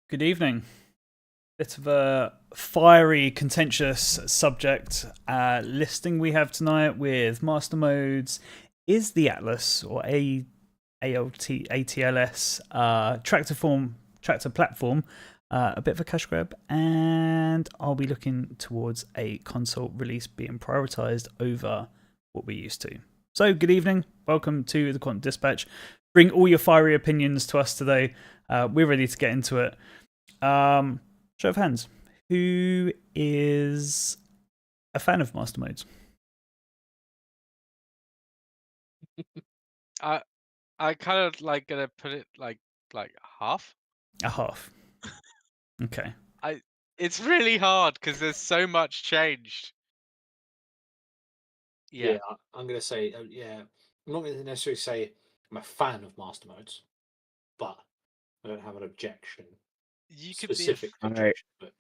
Good evening. Bit of a fiery, contentious subject listing we have tonight with Mastermodes. Is the Atlas or ATLS tractor platform a bit of a cash grab? And I'll be looking towards a console release being prioritized over what we used to. So, good evening. Welcome to the Quantum Dispatch. Bring all your fiery opinions to us today. We're ready to get into it. Show of hands. Who is a fan of Mastermodes? I I kind of like gonna put it like half. A half. Okay. I It's really hard because there's so much changed. Yeah, Yeah, I'm going to say, yeah, I'm not going to necessarily say I'm a fan of master modes, but I don't have an objection, you could be a specific I objection. But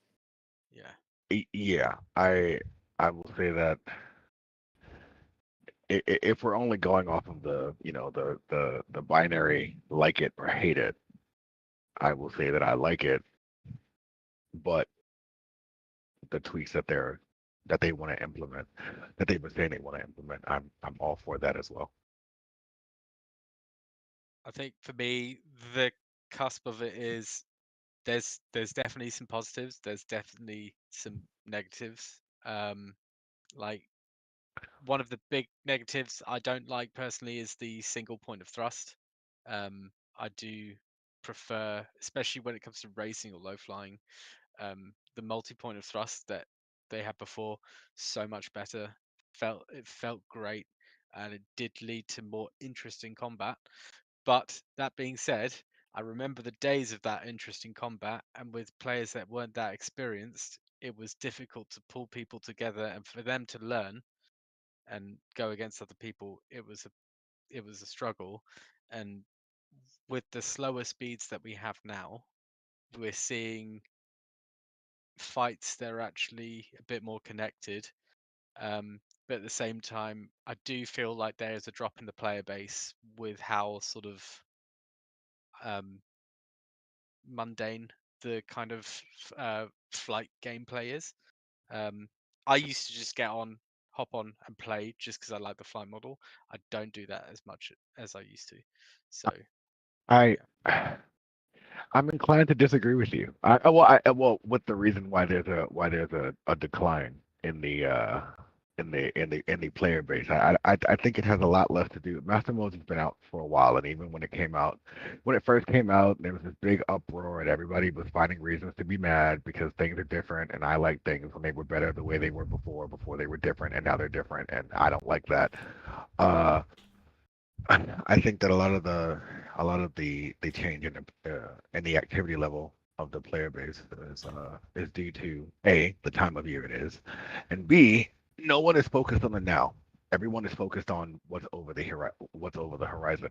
yeah. yeah, I will say that if we're only going off of the binary like it or hate it, I will say that I like it, but the tweaks that they want to implement, that they've been saying they want to implement, I'm all for that as well. I think for me the cusp of it is there's definitely some positives. There's definitely some negatives. Like one of the big negatives I don't like personally is the single point of thrust. I do prefer, especially when it comes to racing or low flying, the multi-point of thrust that they had before so much better. It felt great, and it did lead to more interesting combat. But that being said, I remember the days of that interesting combat, and with players that weren't that experienced, it was difficult to pull people together and for them to learn and go against other people. It was a struggle, and with the slower speeds that we have now, we're seeing fights that are actually a bit more connected. But at the same time, I do feel like there is a drop in the player base with how sort of um, mundane the kind of flight gameplay is. Um, I used to just hop on, and play just because I like the flight model. I don't do that as much as I used to. So I yeah, I'm inclined to disagree with you. Well, with the reason why there's a decline in the player base. I think it has a lot less to do. Master Mode has been out for a while, and even when it first came out, there was this big uproar, and everybody was finding reasons to be mad because things are different, and I like things when they were better the way they were before they were different, and now they're different, and I don't like that. Uh, I think that a lot of the change in the activity level of the player base is due to A, the time of year it is, and B, no one is focused on the now. Everyone is focused on what's over the horizon,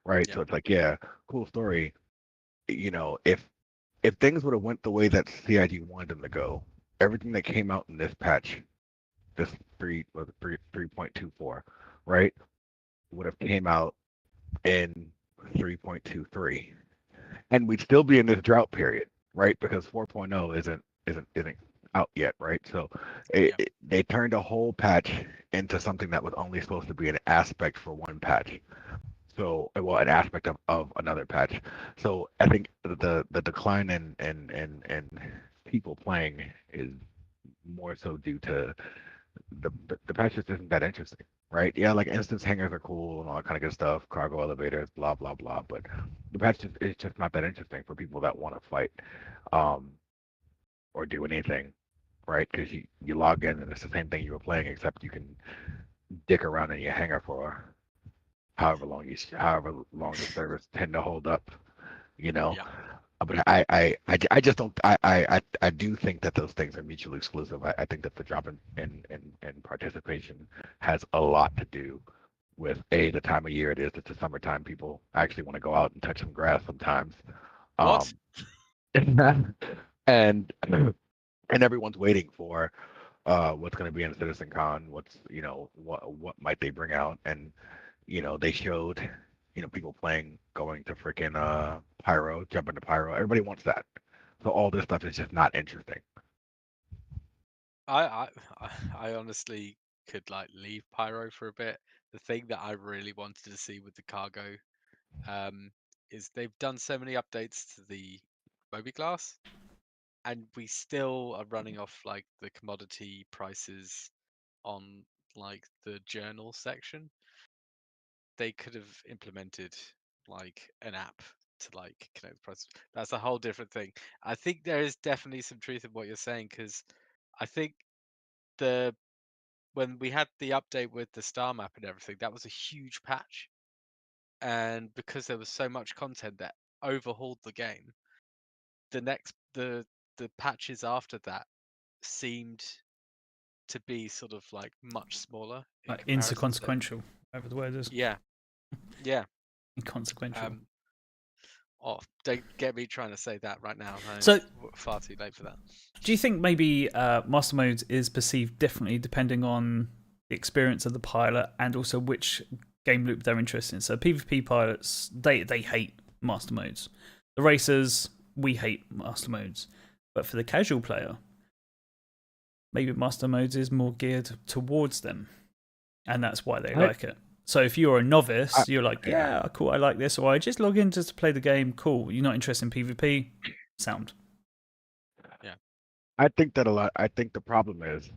right? yeah, So it's like, yeah, cool story. If things would have went the way that CIG wanted them to go, everything that came out in this patch, this 3.24, right, would have came out in 3.23, and we'd still be in this drought period, right? Because 4.0 isn't out yet, right? So yeah, they turned a whole patch into something that was only supposed to be an aspect for one patch. So, well, an aspect of another patch. So I think the decline in people playing is more so due to the patch just isn't that interesting, right? Yeah, like instance hangers are cool and all that kind of good stuff, cargo elevators, blah blah blah. But the patch is just not that interesting for people that want to fight, um, or do anything, right? Because you log in and it's the same thing you were playing, except you can dick around in your hangar for however long the servers tend to hold up, you know. yeah. But I just don't I do think that those things are mutually exclusive. I think that the drop in participation has a lot to do with A, the time of year it is. It's the summertime. People actually want to go out and touch some grass sometimes. What? Um, and and everyone's waiting for what's going to be in CitizenCon, what might they bring out, and they showed people playing going to freaking pyro, jumping to pyro. Everybody wants that. So all this stuff is just not interesting. I I honestly could like leave Pyro for a bit. The thing that I really wanted to see with the cargo is they've done so many updates to the Mobiglass, and we still are running off like the commodity prices on like the journal section. They could have implemented like an app to like connect the prices. That's a whole different thing. I think there is definitely some truth in what you're saying, because I think the when we had the update with the star map and everything, that was a huge patch, and because there was so much content that overhauled the game, the patches after that seemed to be sort of like much smaller in comparison. So, Inconsequential, whatever the word is. yeah, yeah. Inconsequential. Oh, don't get me trying to say that right now. No, So- it's far too late for that. Do you think maybe Mastermodes is perceived differently depending on the experience of the pilot and also which game loop they're interested in? So PvP pilots, they hate Mastermodes. The racers, we hate Mastermodes. But for the casual player, maybe Mastermodes is more geared towards them, and that's why they like it. So if you're a novice, you're like, yeah, cool, I like this, or I just log in just to play the game, cool. You're not interested in PvP, sound. I think that a lot. I think the problem is,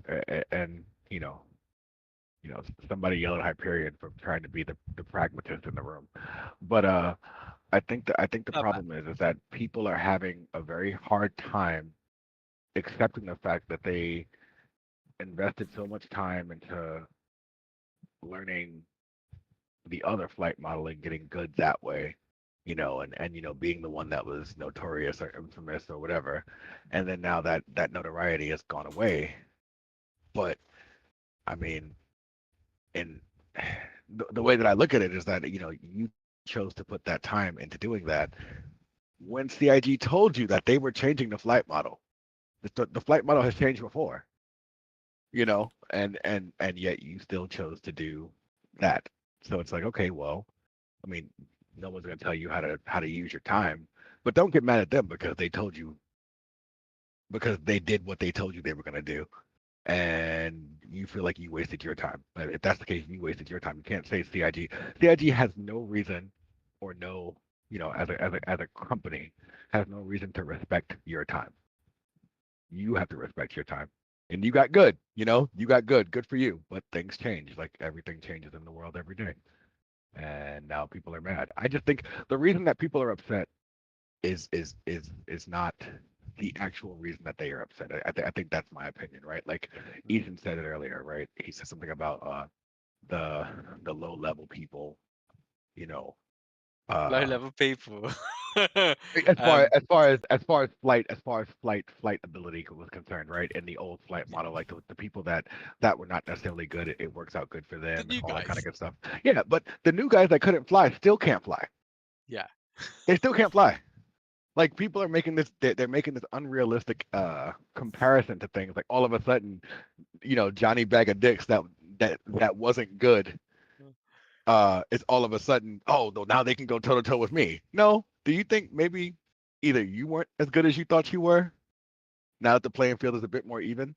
and somebody yell at Hyperion for trying to be the pragmatist in the room, but I think the Not bad. problem is that people are having a very hard time accepting the fact that they invested so much time into learning the other flight model and getting good that way, and being the one that was notorious or infamous or whatever, and then now that notoriety has gone away. But I mean, in the way that I look at it is that you chose to put that time into doing that when CIG told you that they were changing the flight model. The flight model has changed before, and yet you still chose to do that. So it's like, okay, well, I mean, no one's going to tell you how to use your time, but don't get mad at them because they told you, because they did what they told you they were going to do, and you feel like you wasted your time. But if that's the case, you wasted your time. You can't say CIG. CIG has no reason, or no, as a company, has no reason to respect your time. You have to respect your time. And you got good, you got good. Good for you. But things change. Like everything changes in the world every day. And now people are mad. I just think the reason that people are upset is not the actual reason that they are upset. I think that's my opinion, right? Like Ethan said it earlier, right? He said something about the low level people, you know, Low level people. as far Um, as far as flight ability was concerned, right? In the old flight model, like the people that were not necessarily good, it works out good for them the and new all that kind of guys. good stuff. Yeah, but the new guys that couldn't fly still can't fly. Yeah. They still can't fly. Like people are making this, they're making this unrealistic comparison to things. Like all of a sudden, Johnny Bag of Dicks that wasn't good. It's all of a sudden, oh no, now they can go toe to toe with me. No, do you think maybe either you weren't as good as you thought you were, now that the playing field is a bit more even,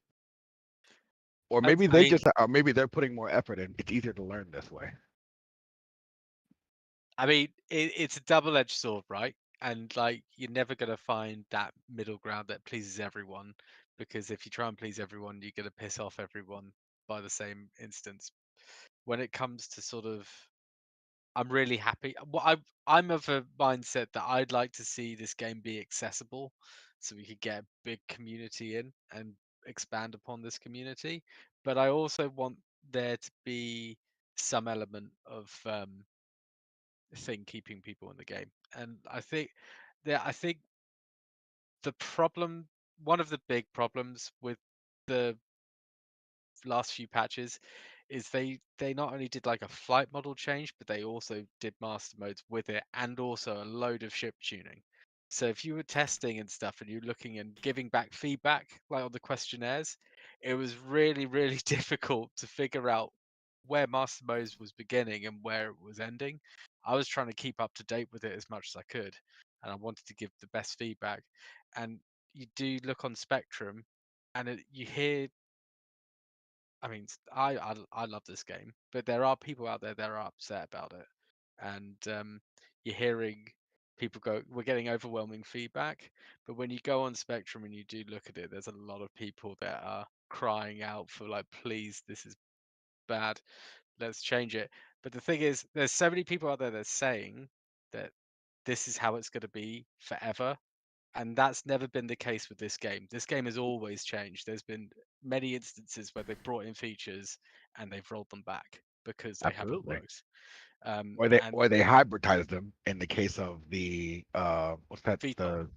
or maybe I mean, or maybe they're putting more effort in. It's easier to learn this way. it's a double-edged sword, right? And like, you're never gonna find that middle ground that pleases everyone, because if you try and please everyone, you're gonna piss off everyone by the same instance. When it comes to sort of, I'm really happy. I'm of a mindset that I'd like to see this game be accessible, so we could get a big community in and expand upon this community. But I also want there to be some element of thing keeping people in the game. And I think the problem, one of the big problems with the last few patches, is they not only did like a flight model change, but they also did master modes with it, and also a load of ship tuning. So if you were testing and stuff and you're looking and giving back feedback like on the questionnaires, it was really, really difficult to figure out where master modes was beginning and where it was ending. I was trying to keep up to date with it as much as I could, and I wanted to give the best feedback. And you do look on Spectrum, and you hear. I mean, I love this game, but there are people out there that are upset about it, and you're hearing people go, "We're getting overwhelming feedback." But when you go on Spectrum and you do look at it, there's a lot of people that are crying out for like, "Please, this is bad. Let's change it." But the thing is, there's so many people out there that are saying that this is how it's going to be forever. And that's never been the case with this game. This game has always changed. There's been many instances where they've brought in features and they've rolled them back because they haven't Absolutely. worked. Or they And hybridized them in the case of the what's that Vito.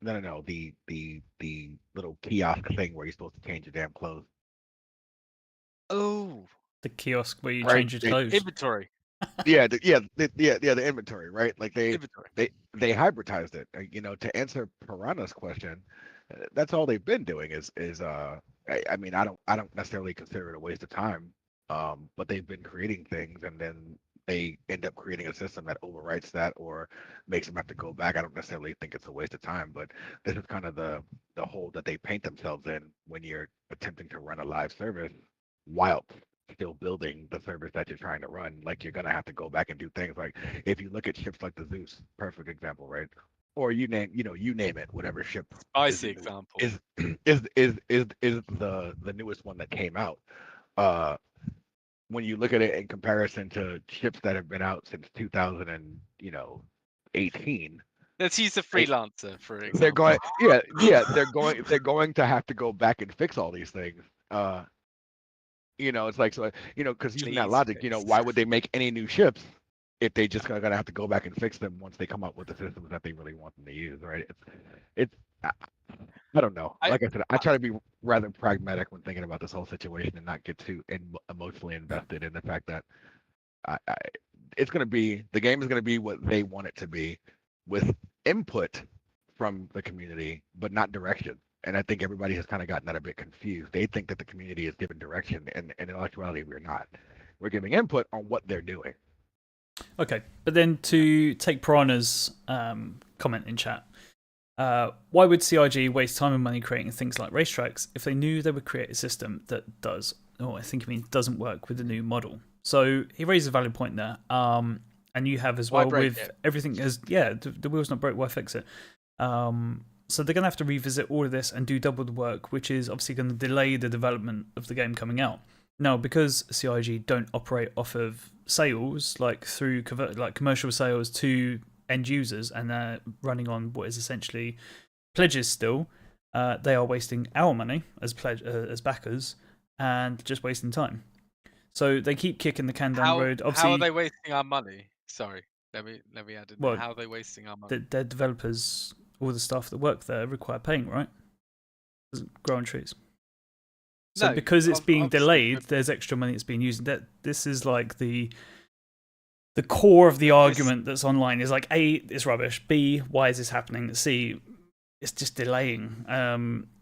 no the little kiosk thing where you're supposed to change your damn clothes. Oh, The kiosk where you Right, change your clothes. inventory. the inventory, right? Like Inventory. they hybridized it. To answer Piranha's question, that's all they've been doing is I mean I don't necessarily consider it a waste of time, but they've been creating things and then they end up creating a system that overwrites that or makes them have to go back. I don't necessarily think it's a waste of time, but this is kind of the hole that they paint themselves in when you're attempting to run a live service while still building the service that you're trying to run. Like you're gonna have to go back and do things like if you look at ships like the Zeus, perfect example, right? Or you name it, whatever ship Spicy example. is the newest one that came out. When you look at it in comparison to ships that have been out since 2018, Let's use the freelancer for example. they're going they're going to have to go back and fix all these things. It's like, so because using that Please logic, fix. why would they make any new ships if they just gonna have to go back and fix them once they come up with the systems that they really want them to use, right? It's I don't know. Like I said, I try to be rather pragmatic when thinking about this whole situation and not get too emotionally invested in the fact that it's gonna be the game is gonna be what they want it to be, with input from the community, but not direction. And I think everybody has kind of gotten that a bit confused. They think that the community is giving direction, and in actuality, we're not. We're giving input on what they're doing. Okay, but then to take Piranha's comment in chat, why would CIG waste time and money creating things like racetracks if they knew they would create a system that does, or I think he means doesn't work with the new model? So he raised a valid point there. And you have as well with everything as, the wheel's not broke, why fix it? So they're going to have to revisit all of this and do double the work, which is obviously going to delay the development of the game coming out. Now, because CIG don't operate off of sales, like through commercial sales to end users, and they're running on what is essentially pledges still, they are wasting our money as backers and just wasting time. So they keep kicking the can down the road. Obviously, how are they wasting our money? Sorry, let me add in there. How are they wasting our money? Their developers, all the staff that work there, require paying, right? Growing trees. So because it's being delayed, there's extra money that's being used. This is like the core of the argument that's online is like, A, it's rubbish. B, why is this happening? C, it's just delaying.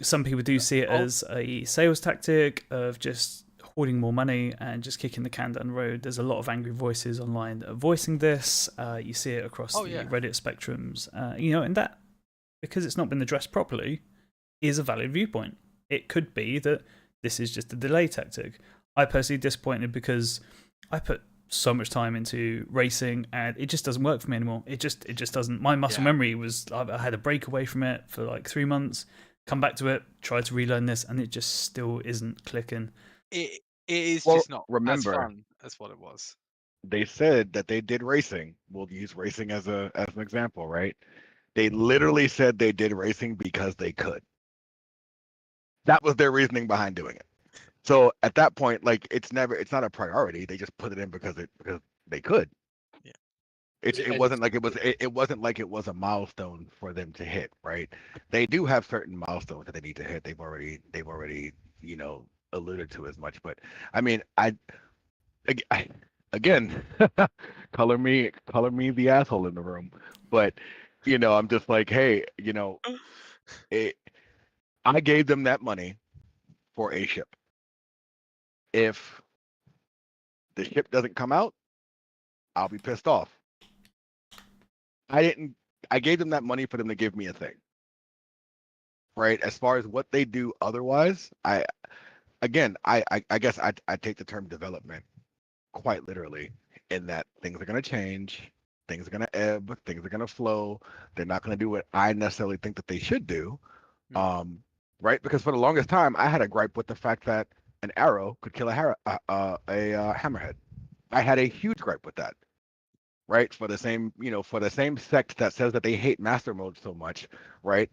Some people do see it as a sales tactic of just hoarding more money and just kicking the can down the road. There's a lot of angry voices online that are voicing this. You see it across the Reddit spectrums. And that, because it's not been addressed properly, is a valid viewpoint. It could be that this is just a delay tactic. I personally disappointed because I put so much time into racing and it just doesn't work for me anymore. It just doesn't. My muscle memory was, I had a break away from it for like 3 months, come back to it, try to relearn this, and it just still isn't clicking. It is just not as fun as what it was. They said that they did racing. We'll use racing as an example, right? They literally said they did racing because they could. That was their reasoning behind doing it. So at that point, like it's not a priority. They just put it in because they could. Yeah. It wasn't like it was a milestone for them to hit, right? They do have certain milestones that they need to hit. They've already alluded to as much. But I mean, again, color me the asshole in the room. But I'm just like, hey, I gave them that money for a ship. If the ship doesn't come out, I'll be pissed off. I gave them that money for them to give me a thing. right? As far as what they do otherwise, I guess I take the term development quite literally in that things are going to change, things are going to ebb, things are going to flow. They're not going to do what I necessarily think that they should do. Hmm. Right? Because for the longest time, I had a gripe with the fact that an arrow could kill a hammerhead. I had a huge gripe with that. Right? For the same, for the same sect that says that they hate master mode so much, right?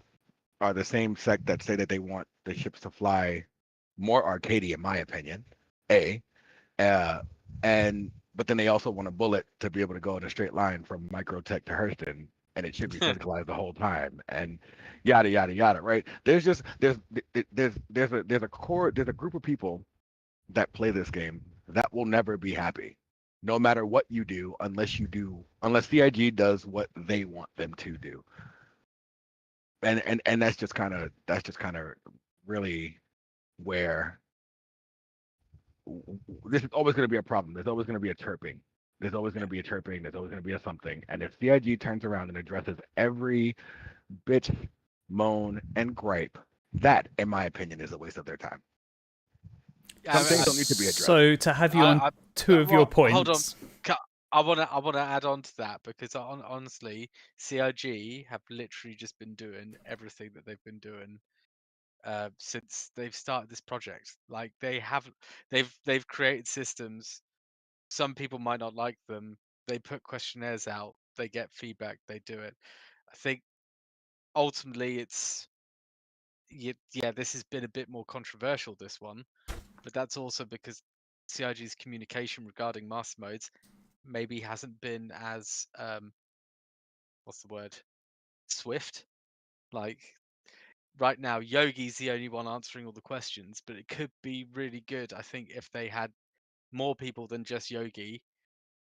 Are the same sect that say that they want the ships to fly more arcadey, in my opinion. A. Uh, and but then they also want a bullet to be able to go in a straight line from Microtech to Hurston, and it should be physicalized the whole time, and yada yada yada. Right? There's a group of people that play this game that will never be happy, no matter what you do, unless CIG does what they want them to do, and that's just kind of really where this is always going to be a problem. There's always going to be a chirping. There's always going to be a chirping. There's always going to be a something. And if CIG turns around and addresses every bitch, moan, and gripe, that, in my opinion, is a waste of their time. Yeah, Some things don't need to be addressed. So to have you on two of your points. Hold on. I wanna add on to that because honestly, CIG have literally just been doing everything that they've been doing since they've started this project. Like they've created systems. Some people might not like them. They put questionnaires out. They get feedback. They do it. I think ultimately it's yeah. This has been a bit more controversial, this one, but that's also because CIG's communication regarding master modes maybe hasn't been as what's the word, swift. Like right now, Yogi's the only one answering all the questions, but it could be really good, I think, if they had more people than just Yogi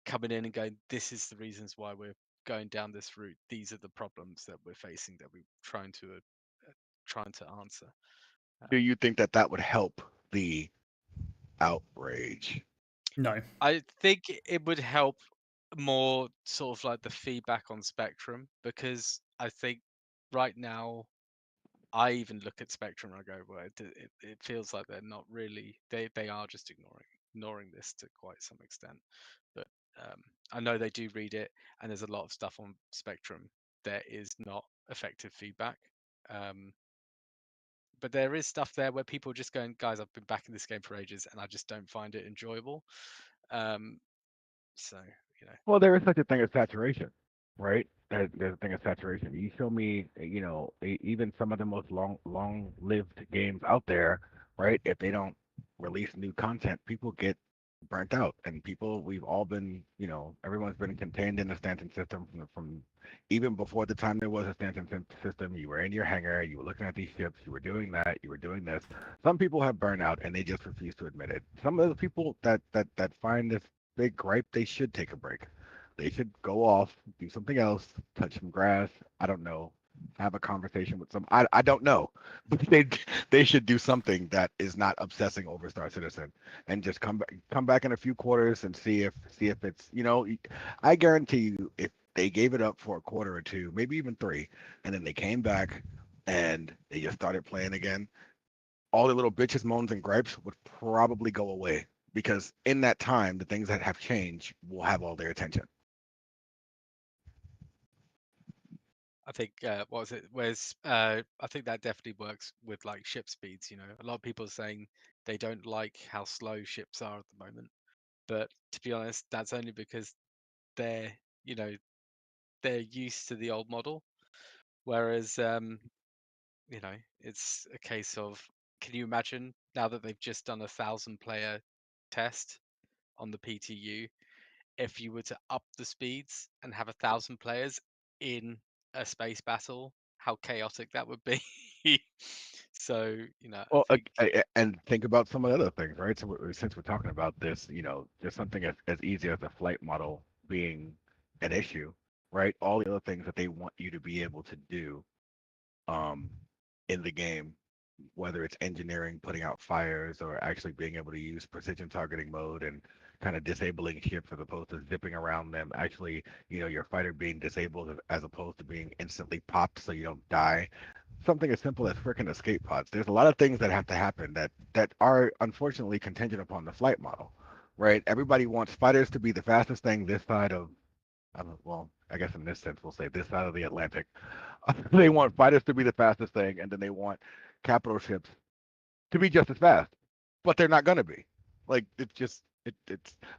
coming in and going, this is the reasons why we're going down this route. These are the problems that we're facing that we're trying to answer. Do you think that that would help the outrage? No. I think it would help more sort of like the feedback on Spectrum, because I think right now I even look at Spectrum and I go, well, it feels like they're not really, they are just ignoring this to quite some extent. But I know they do read it, and there's a lot of stuff on Spectrum that is not effective feedback. But there is stuff there where people are just going, guys, I've been back in this game for ages and I just don't find it enjoyable. So, you know. Well, there is such a thing as saturation, right? There's a thing of saturation. You show me, even some of the most long-lived games out there, right? If they don't release new content, people get burnt out, and we've all been, everyone's been contained in a stanton system from even before the time there was a stanton system. You were in your hangar, you were looking at these ships, you were doing that, you were doing this. Some people have burnout, and they just refuse to admit it. Some of the people that find this big gripe, they should take a break. They should go off, do something else, touch some grass. I don't know. Have a conversation with some. I don't know, but they should do something that is not obsessing over Star Citizen, and just come back in a few quarters and see if it's I guarantee you, if they gave it up for a quarter or two, maybe even three, and then they came back and they just started playing again, all the little bitches, moans, and gripes would probably go away, because in that time, the things that have changed will have all their attention. I think what was it? I think that definitely works with like ship speeds. You know, a lot of people are saying they don't like how slow ships are at the moment, but to be honest, that's only because they're you know they're used to the old model. Whereas it's a case of, can you imagine now that they've just done 1,000 player test on the PTU, if you were to up the speeds and have 1,000 players in a space battle, how chaotic that would be. So, I Well, think, and think about some of the other things, right? So since we're talking about this, just something as easy as a flight model being an issue, right? All the other things that they want you to be able to do um, in the game, whether it's engineering, putting out fires, or actually being able to use precision targeting mode and kind of disabling ships as opposed to zipping around them. Actually, your fighter being disabled as opposed to being instantly popped so you don't die. something as simple as freaking escape pods. There's a lot of things that have to happen that are unfortunately contingent upon the flight model, right? Everybody wants fighters to be the fastest thing this side of, well, I guess in this sense we'll say this side of the Atlantic. They want fighters to be the fastest thing, and then they want capital ships to be just as fast, but they're not going to be. Like it's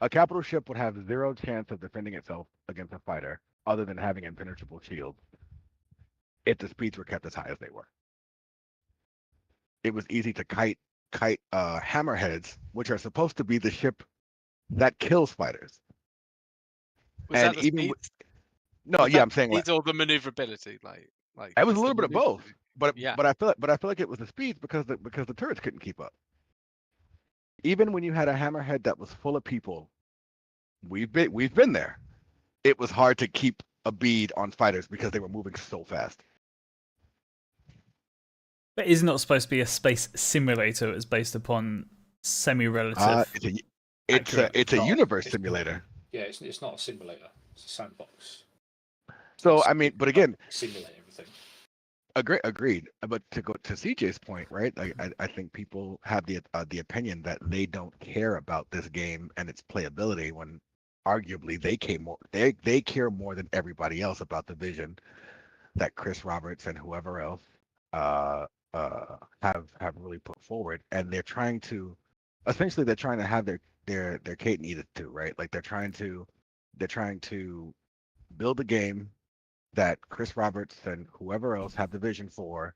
a capital ship would have zero chance of defending itself against a fighter other than having impenetrable shields if the speeds were kept as high as they were. It was easy to kite hammerheads, which are supposed to be the ship that kills fighters. Was And that the even speeds? no, Was yeah, that I'm saying like speeds or the maneuverability? Like it was a just the little bit of both, maneuverability. but Yeah. I feel like it was the speeds because the turrets couldn't keep up. Even when you had a hammerhead that was full of people, we've been there. It was hard to keep a bead on fighters because they were moving so fast. But is not supposed to be a space simulator. It's based upon semi-relative. It's a not. universe It's- simulator. Yeah, it's not a simulator. It's a sandbox. So It's I mean, but again, simulate everything. agreed. But to go to CJ's point, right? I think people have the opinion that they don't care about this game and its playability when arguably they care more than everybody else about the vision that Chris Roberts and whoever else uh, have really put forward, and they're trying to have their cake and eat it too, right? Like they're trying to build a game that Chris Roberts and whoever else have the vision for,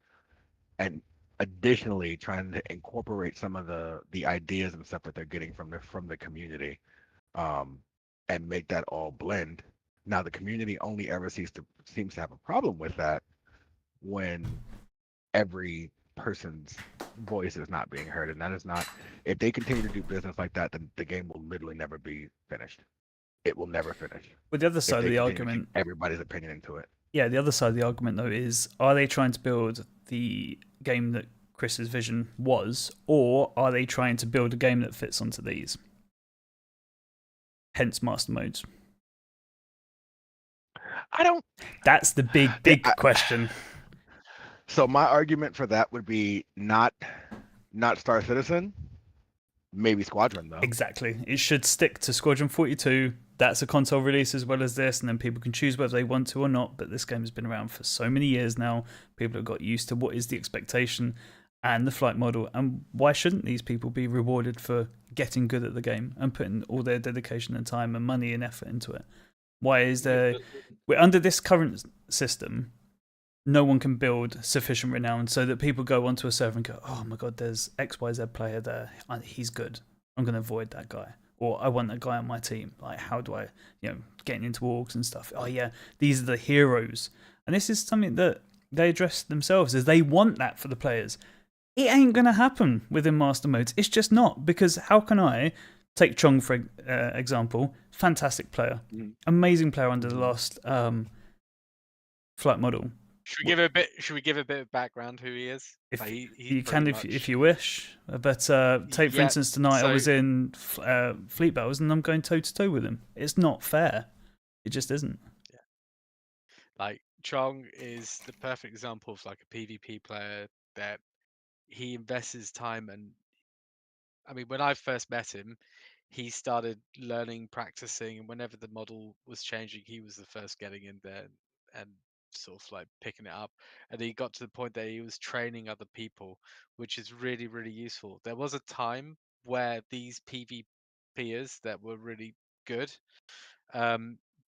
and additionally trying to incorporate some of the ideas and stuff that they're getting from the community, and make that all blend. Now the community only ever seems to have a problem with that when every person's voice is not being heard, and that is not. If they continue to do business like that, then the game will literally never be finished. It will never finish. But the other If side of they the continue to argument, keep everybody's opinion into it. yeah, the other side of the argument though is: are they trying to build the game that Chris's vision was, or are they trying to build a game that fits onto these? Hence, Mastermodes. I don't. That's the big question. So my argument for that would be not Star Citizen, maybe Squadron though. Exactly. It should stick to Squadron 42. That's a console release as well as this, and then people can choose whether they want to or not. But this game has been around for so many years now. People have got used to what is the expectation and the flight model. And why shouldn't these people be rewarded for getting good at the game and putting all their dedication and time and money and effort into it? Why is there... We're under this current system, no one can build sufficient renown so that people go onto a server and go, oh my god, there's XYZ player there. He's good. I'm going to avoid that guy. Or I want that guy on my team. Like, how do I, getting into orgs and stuff. Oh yeah, these are the heroes. And this is something that they address themselves as they want that for the players. It ain't going to happen within Mastermodes. It's just not, because how can I take Chong for example? Fantastic player, amazing player under the last flight model. Should we give a bit of background who he is? If Like, you can, if you wish. But take for instance tonight, I was in fleet battles and I'm going toe to toe with him. It's not fair. It just isn't. Yeah. Like Chong is the perfect example of like a PvP player that he invests his time, and I mean, when I first met him, he started learning, practicing, and whenever the model was changing, he was the first getting in there and sort of like picking it up. And he got to the point that he was training other people, which is really, really useful. There was a time where these PvPers that were really good,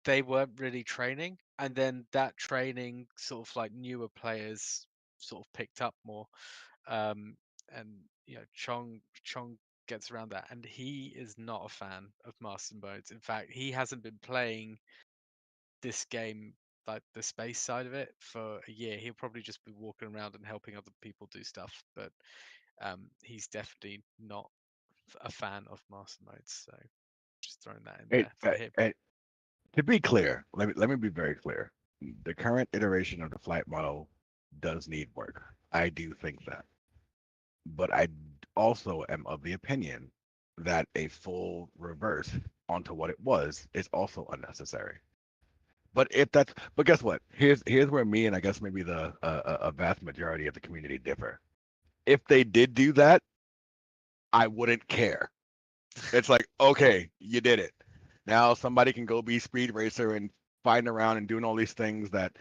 they weren't really training, and then that training sort of like newer players sort of picked up more. And Chong gets around that, and he is not a fan of Mastermodes. In fact, he hasn't been playing this game, like the space side of it, for a year. He'll probably just be walking around and helping other people do stuff, but he's definitely not a fan of Mastermodes. So just throwing that in there for him. To be clear, let me be very clear. The current iteration of the flight model does need work. I do think that. But I also am of the opinion that a full reverse onto what it was is also unnecessary. But guess what? Here's where me and I guess maybe the a vast majority of the community differ. If they did do that, I wouldn't care. It's like, okay, you did it. Now somebody can go be speed racer and fighting around and doing all these things that,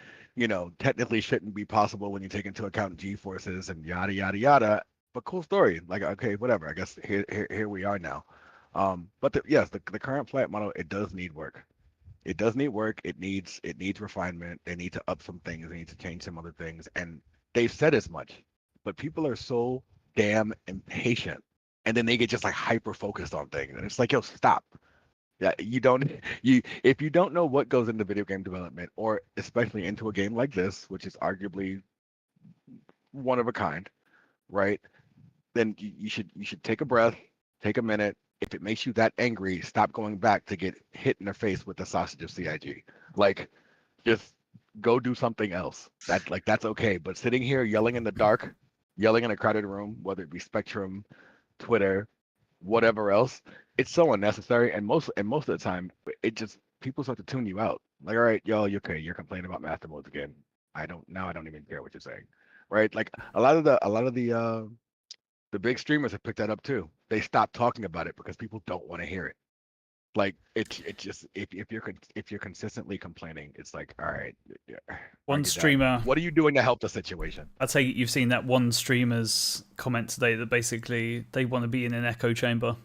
technically shouldn't be possible when you take into account G forces and yada yada yada. But cool story. Like, okay, whatever. I guess here we are now. But yes, the current flight model, it does need work. It does need work. It needs refinement. They need to up some things. They need to change some other things. And they've said as much. But people are so damn impatient, and then they get just like hyper focused on things, and it's like, yo, stop. Yeah, you don't you if you don't know what goes into video game development, or especially into a game like this, which is arguably one of a kind, right? Then you should take a breath, take a minute. If it makes you that angry, stop going back to get hit in the face with the sausage of CIG. Like, just go do something else. That's okay. But sitting here yelling in the dark, yelling in a crowded room, whether it be Spectrum, Twitter, whatever else, it's so unnecessary. And most of the time, it just people start to tune you out. Like, all right, yo, you okay? You're complaining about Mastermodes again. I don't even care what you're saying, right? Like a lot of the big streamers have picked that up too. They stopped talking about it because people don't want to hear it. Like, it just if you're consistently complaining, it's like, all right, yeah, One argue that. streamer, What are you doing to help the situation? I'd say you've seen that one streamer's comment today that basically they want to be in an echo chamber.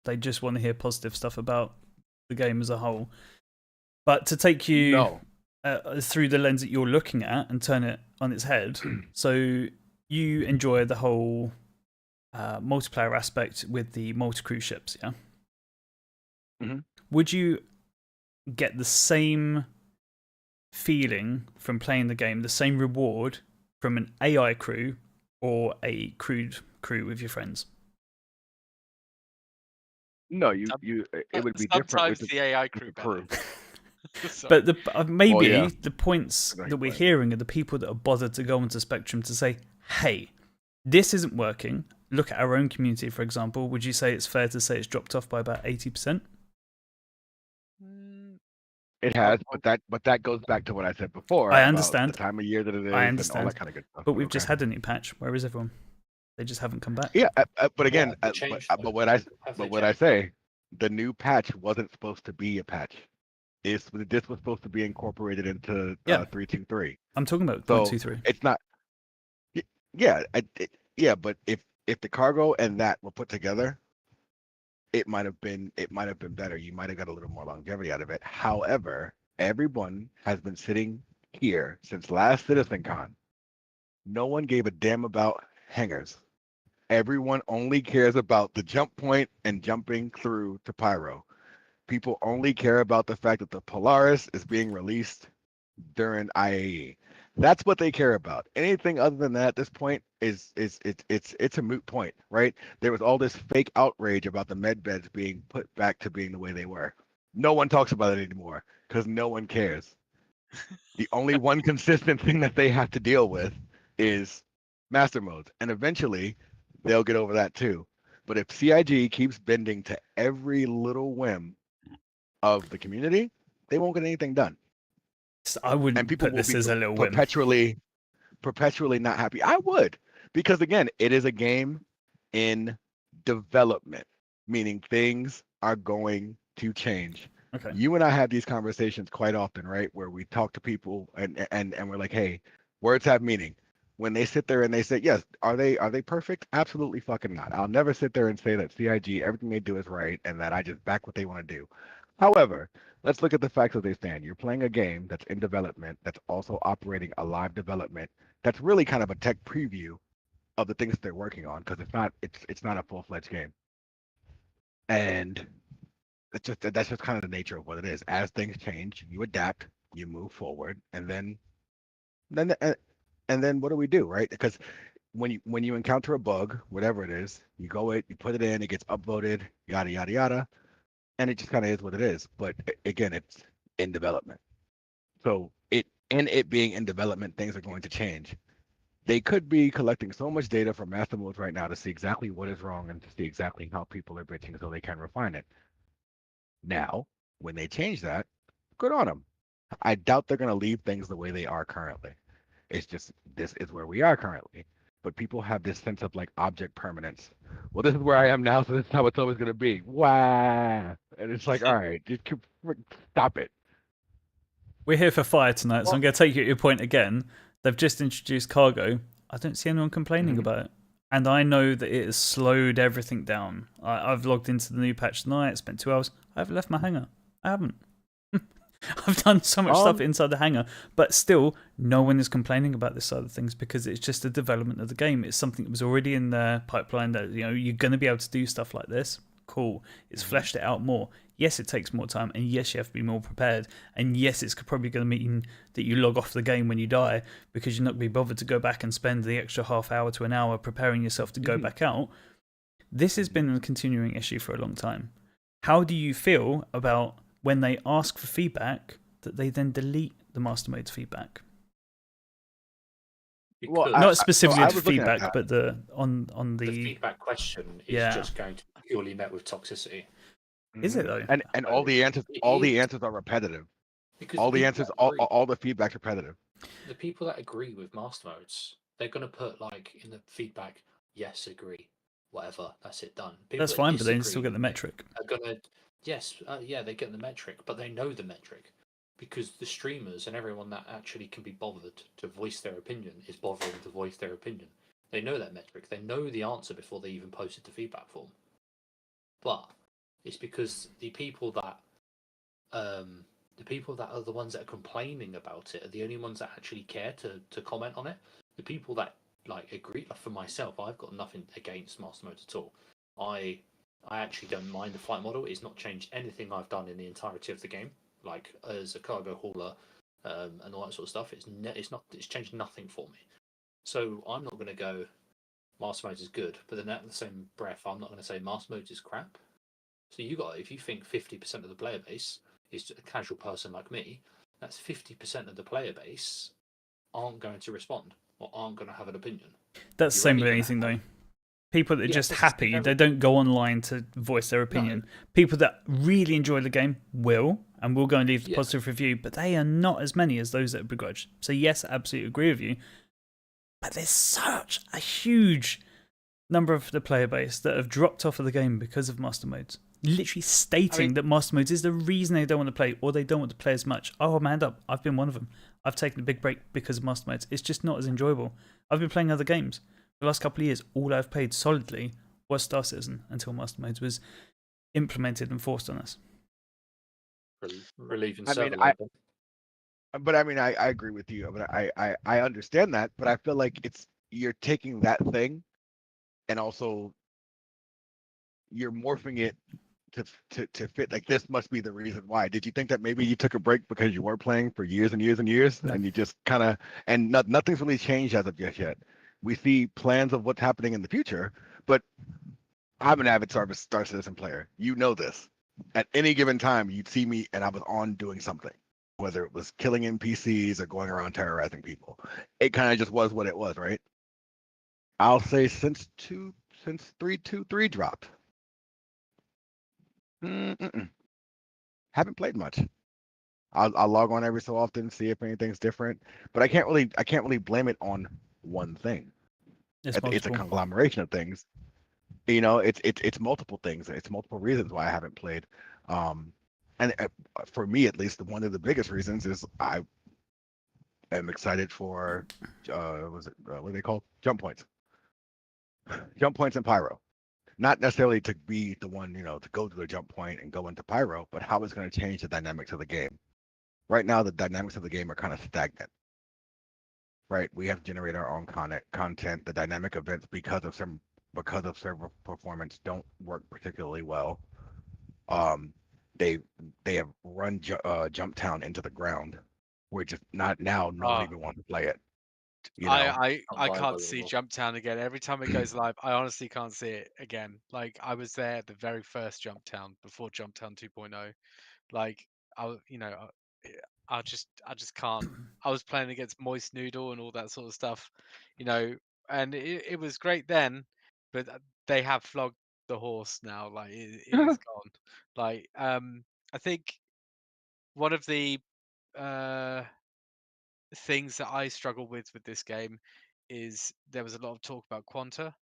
They just want to hear positive stuff about the game as a whole. But to take you No. through the lens that you're looking at and turn it on its head, so you enjoy the whole multiplayer aspect with the multi-crew ships, yeah? Mhm. Would you get the same feeling from playing the game, the same reward from an AI crew or a crewed crew with your friends? No, Some- it would be different Sometimes with the AI with crew the better. crew. Sorry. But maybe yeah. the points Right, that we're right. hearing are the people that are bothered to go into Spectrum to say, hey, this isn't working. Look at our own community, for example. Would you say it's fair to say it's dropped off by about 80%? Mm, It I'll- has, but that goes back to what I said before I about understand. the time of year that it is I and all understand. that kind of good stuff. But we've just okay. had a new patch. Where is everyone? They just haven't come back. Yeah, but again, What have they changed, but though? what I Have they but what I changed? say, the new patch wasn't supposed to be a patch. This was supposed to be incorporated into Yeah. 3.2.3. I'm talking about So 0.23. it's not. Yeah, yeah, but if the cargo and that were put together, it might have been better. You might have got a little more longevity out of it. However, everyone has been sitting here since last CitizenCon. No one gave a damn about hangars. Everyone only cares about the jump point and jumping through to Pyro. People only care about the fact that the Polaris is being released during IAE. That's what they care about. Anything other than that at this point it's a moot point, right? There was all this fake outrage about the med beds being put back to being the way they were. No one talks about it anymore because no one cares. The only one consistent thing that they have to deal with is master modes, and eventually they'll get over that too. But if CIG keeps bending to every little whim of the community, they won't get anything done, I and wouldn't people put will this be as a little whim. perpetually not happy. I would, because again, it is a game in development, meaning things are going to change. Okay. You and I have these conversations quite often, right? Where we talk to people and we're like, hey, words have meaning. When they sit there and they say, yes, are they perfect? Absolutely fucking not. I'll never sit there and say that CIG, everything they do is right and that I just back what they want to do. However, let's look at the facts as they stand. You're playing a game that's in development, that's also operating a live development, that's really kind of a tech preview of the things that they're working on, because it's not a full-fledged game. And that's just kind of the nature of what it is. As things change, you adapt, you move forward, and then and then what do we do, right? Because when you encounter a bug, whatever it is, you put it in, it gets upvoted, yada yada yada, and it just kind of is what it is. But again, it's in development. So it being in development, things are going to change. They could be collecting so much data from Mastermodes right now to see exactly what is wrong and to see exactly how people are bitching so they can refine it. Now, when they change that, good on them. I doubt they're gonna leave things the way they are currently. It's just this is where we are currently. But people have this sense of like object permanence. Well, this is where I am now, so this is how it's always gonna be. Wow. And it's like, all right, just stop it. We're here for fire tonight, so I'm going to take you at your point again. They've just introduced cargo. I don't see anyone complaining about it. And I know that it has slowed everything down. I've logged into the new patch tonight, spent 2 hours. I haven't left my hangar. I haven't. I've done so much stuff inside the hangar, but still, no one is complaining about this side of things because it's just a development of the game. It's something that was already in the pipeline that you're going to be able to do stuff like this. Cool. It's fleshed it out more. Yes, it takes more time, and yes, you have to be more prepared. And yes, it's probably going to mean that you log off the game when you die because you're not going to be bothered to go back and spend the extra half hour to an hour preparing yourself to go back out. This has been a continuing issue for a long time. How do you feel about when they ask for feedback that they then delete the Mastermodes feedback? Because Not specifically so the feedback, but on the feedback question is just going to be purely met with toxicity. Is it though? And all the answers are repetitive. Because all the answers, all the feedback's repetitive. The people that agree with Mastermodes, they're going to put like in the feedback, yes, agree, whatever, that's it, done. People that's fine, but they still get the metric. Are gonna, yes, yeah, they get the metric, but they know the metric because the streamers and everyone that actually can be bothered to voice their opinion is bothering to voice their opinion. They know that metric. They know the answer before they even posted the feedback form. But it's because the people that are the ones that are complaining about it are the only ones that actually care to comment on it. The people that like agree, for myself, I've got nothing against Mastermodes at all. I actually don't mind the flight model. It's not changed anything I've done in the entirety of the game. Like as a cargo hauler and all that sort of stuff, it's changed nothing for me. So I'm not going to go Mastermodes is good, but then at the same breath, I'm not going to say Mastermodes is crap. So if you think 50% of the player base is a casual person like me, that's 50% of the player base aren't going to respond or aren't going to have an opinion. That's the same with anything though. People that are just happy, they don't go online to voice their opinion. No. People that really enjoy the game will, and will go and leave the positive review, but they are not as many as those that begrudge. So yes, I absolutely agree with you. But there's such a huge number of the player base that have dropped off of the game because of Mastermodes. Literally stating that Mastermodes is the reason they don't want to play, or they don't want to play as much. Oh, I'm hand up. I've been one of them. I've taken a big break because of Mastermodes. It's just not as enjoyable. I've been playing other games. The last couple of years, all I've played solidly was Star Citizen until Mastermodes was implemented and forced on us. Relieving I agree with you. But I understand that, but I feel like you're taking that thing and also you're morphing it to fit. Like, this must be the reason why. Did you think that maybe you took a break because you weren't playing for years and years and years, and you just kind of, and nothing's really changed as of yet. We see plans of what's happening in the future, but I'm an avid Star Citizen player. You know this. At any given time, you'd see me and I was on doing something, whether it was killing NPCs or going around terrorizing people. It kind of just was what it was, right? I'll say since 3.2.3 dropped. Haven't played much. I'll log on every so often, see if anything's different, but I can't really blame it on one thing. It's a conglomeration of things. It's multiple things. It's multiple reasons why I haven't played. And for me, at least, one of the biggest reasons is I am excited for what are they called? Jump points and pyro. Not necessarily to be the one, to go to the jump point and go into pyro, but how it's going to change the dynamics of the game. Right now, the dynamics of the game are kind of stagnant. Right, we have to generate our own content. The dynamic events, because of server performance, don't work particularly well. They have run Jumptown into the ground. We're just not now. No one even wants to play it. I can't see Jumptown again. Every time it goes live, I honestly can't see it again. Like, I was there at the very first Jumptown before Jumptown 2.0. Like, I just can't. I was playing against Moist Noodle and all that sort of stuff, and it was great then, but they have flogged the horse now. Like, it is gone. Like, I think one of the things that I struggle with this game is there was a lot of talk about Quanta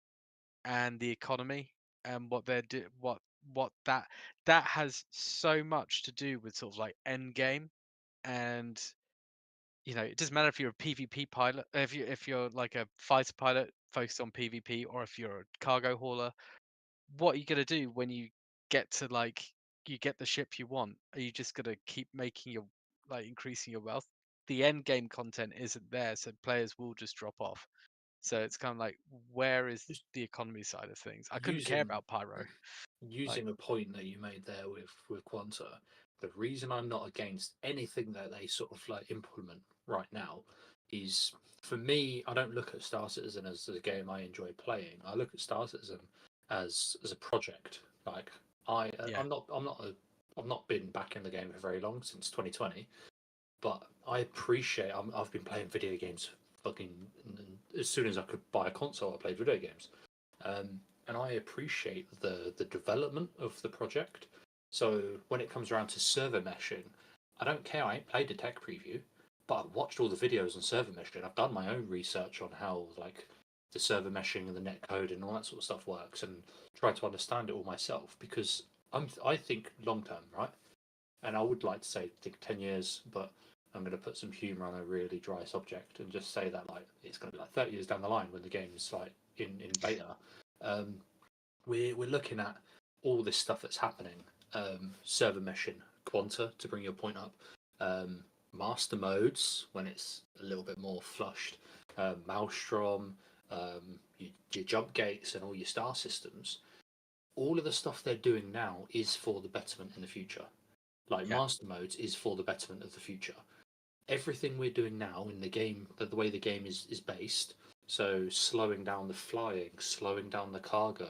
and the economy and what they're what that has so much to do with sort of like end game. And it doesn't matter if you're a PvP pilot, if you're like a fighter pilot focused on PvP, or if you're a cargo hauler. What are you gonna do when you get to you get the ship you want? Are you just gonna keep making your increasing your wealth? The end game content isn't there, so players will just drop off. So it's kind of like, where is Just the economy side of things? I couldn't care about Pyro. using a point that you made there with Quanta. The reason I'm not against anything that they sort of like implement right now is, for me, I don't look at Star Citizen as a game I enjoy playing. I look at Star Citizen as a project. Like Yeah. I've not been back in the game for very long, since 2020, but I appreciate. I've been playing video games fucking as soon as I could buy a console. I played video games, and I appreciate the development of the project. So when it comes around to server meshing, I don't care. I ain't played a tech preview, but I've watched all the videos on server meshing. I've done my own research on how the server meshing and the net code and all that sort of stuff works, and tried to understand it all myself, because I think long term, right? And I would like to say think 10 years, but I'm going to put some humor on a really dry subject and just say that it's going to be 30 years down the line when the game's in beta. We're looking at all this stuff that's happening. Server meshing, Quanta, to bring your point up. Mastermodes, when it's a little bit more flushed. Maelstrom, your jump gates and all your star systems. All of the stuff they're doing now is for the betterment in the future. Mastermodes is for the betterment of the future. Everything we're doing now in the game, the way the game is based, so slowing down the flying, slowing down the cargo,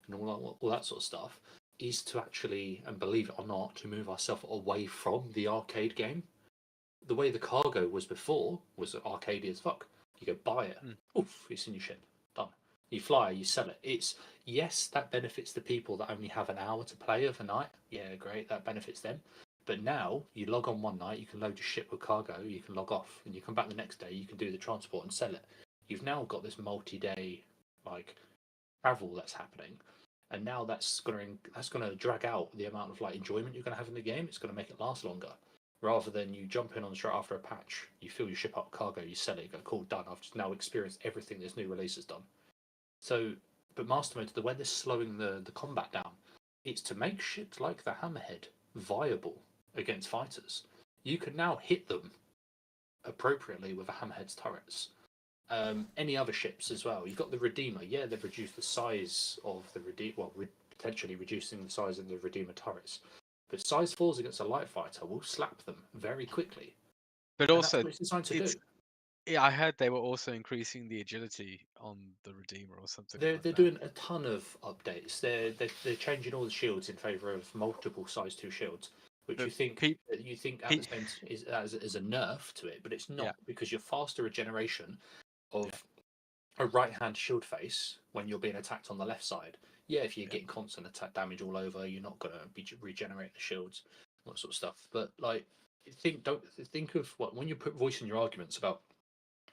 and all that sort of stuff, is to actually, and believe it or not, to move ourselves away from the arcade game. The way the cargo was before was arcadey as fuck. You go buy it, oof, it's in your ship, done. You fly, you sell it. Yes, that benefits the people that only have an hour to play overnight. Yeah, great, that benefits them. But now you log on one night, you can load your ship with cargo, you can log off, and you come back the next day, you can do the transport and sell it. You've now got this multi-day travel that's happening, and now that's gonna drag out the amount of enjoyment you're gonna have in the game. It's gonna make it last longer, rather than you jump in on straight after a patch, you fill your ship up with cargo, you sell it, you go cool, done. I've just now experienced everything this new release has done. So, but Mastermode, the way they're slowing the combat down, it's to make ships like the Hammerhead viable against fighters. You can now hit them appropriately with a Hammerhead's turrets. Any other ships as well. You've got the Redeemer. Yeah, they've reduced the size of the Redeemer. Well, potentially reducing the size of the Redeemer turrets. But size 4s against a light fighter will slap them very quickly. But and also, that's what it's designed to do. Yeah, I heard they were also increasing the agility on the Redeemer or something. They're doing a ton of updates. They're changing all the shields in favour of multiple size 2 shields, which you think at the same is as a nerf to it, but it's not, because you're faster regeneration of a right hand shield face when you're being attacked on the left side. Yeah, if you're getting constant attack damage all over, you're not gonna be regenerate the shields, all that sort of stuff. But don't think of when you put voice in your arguments about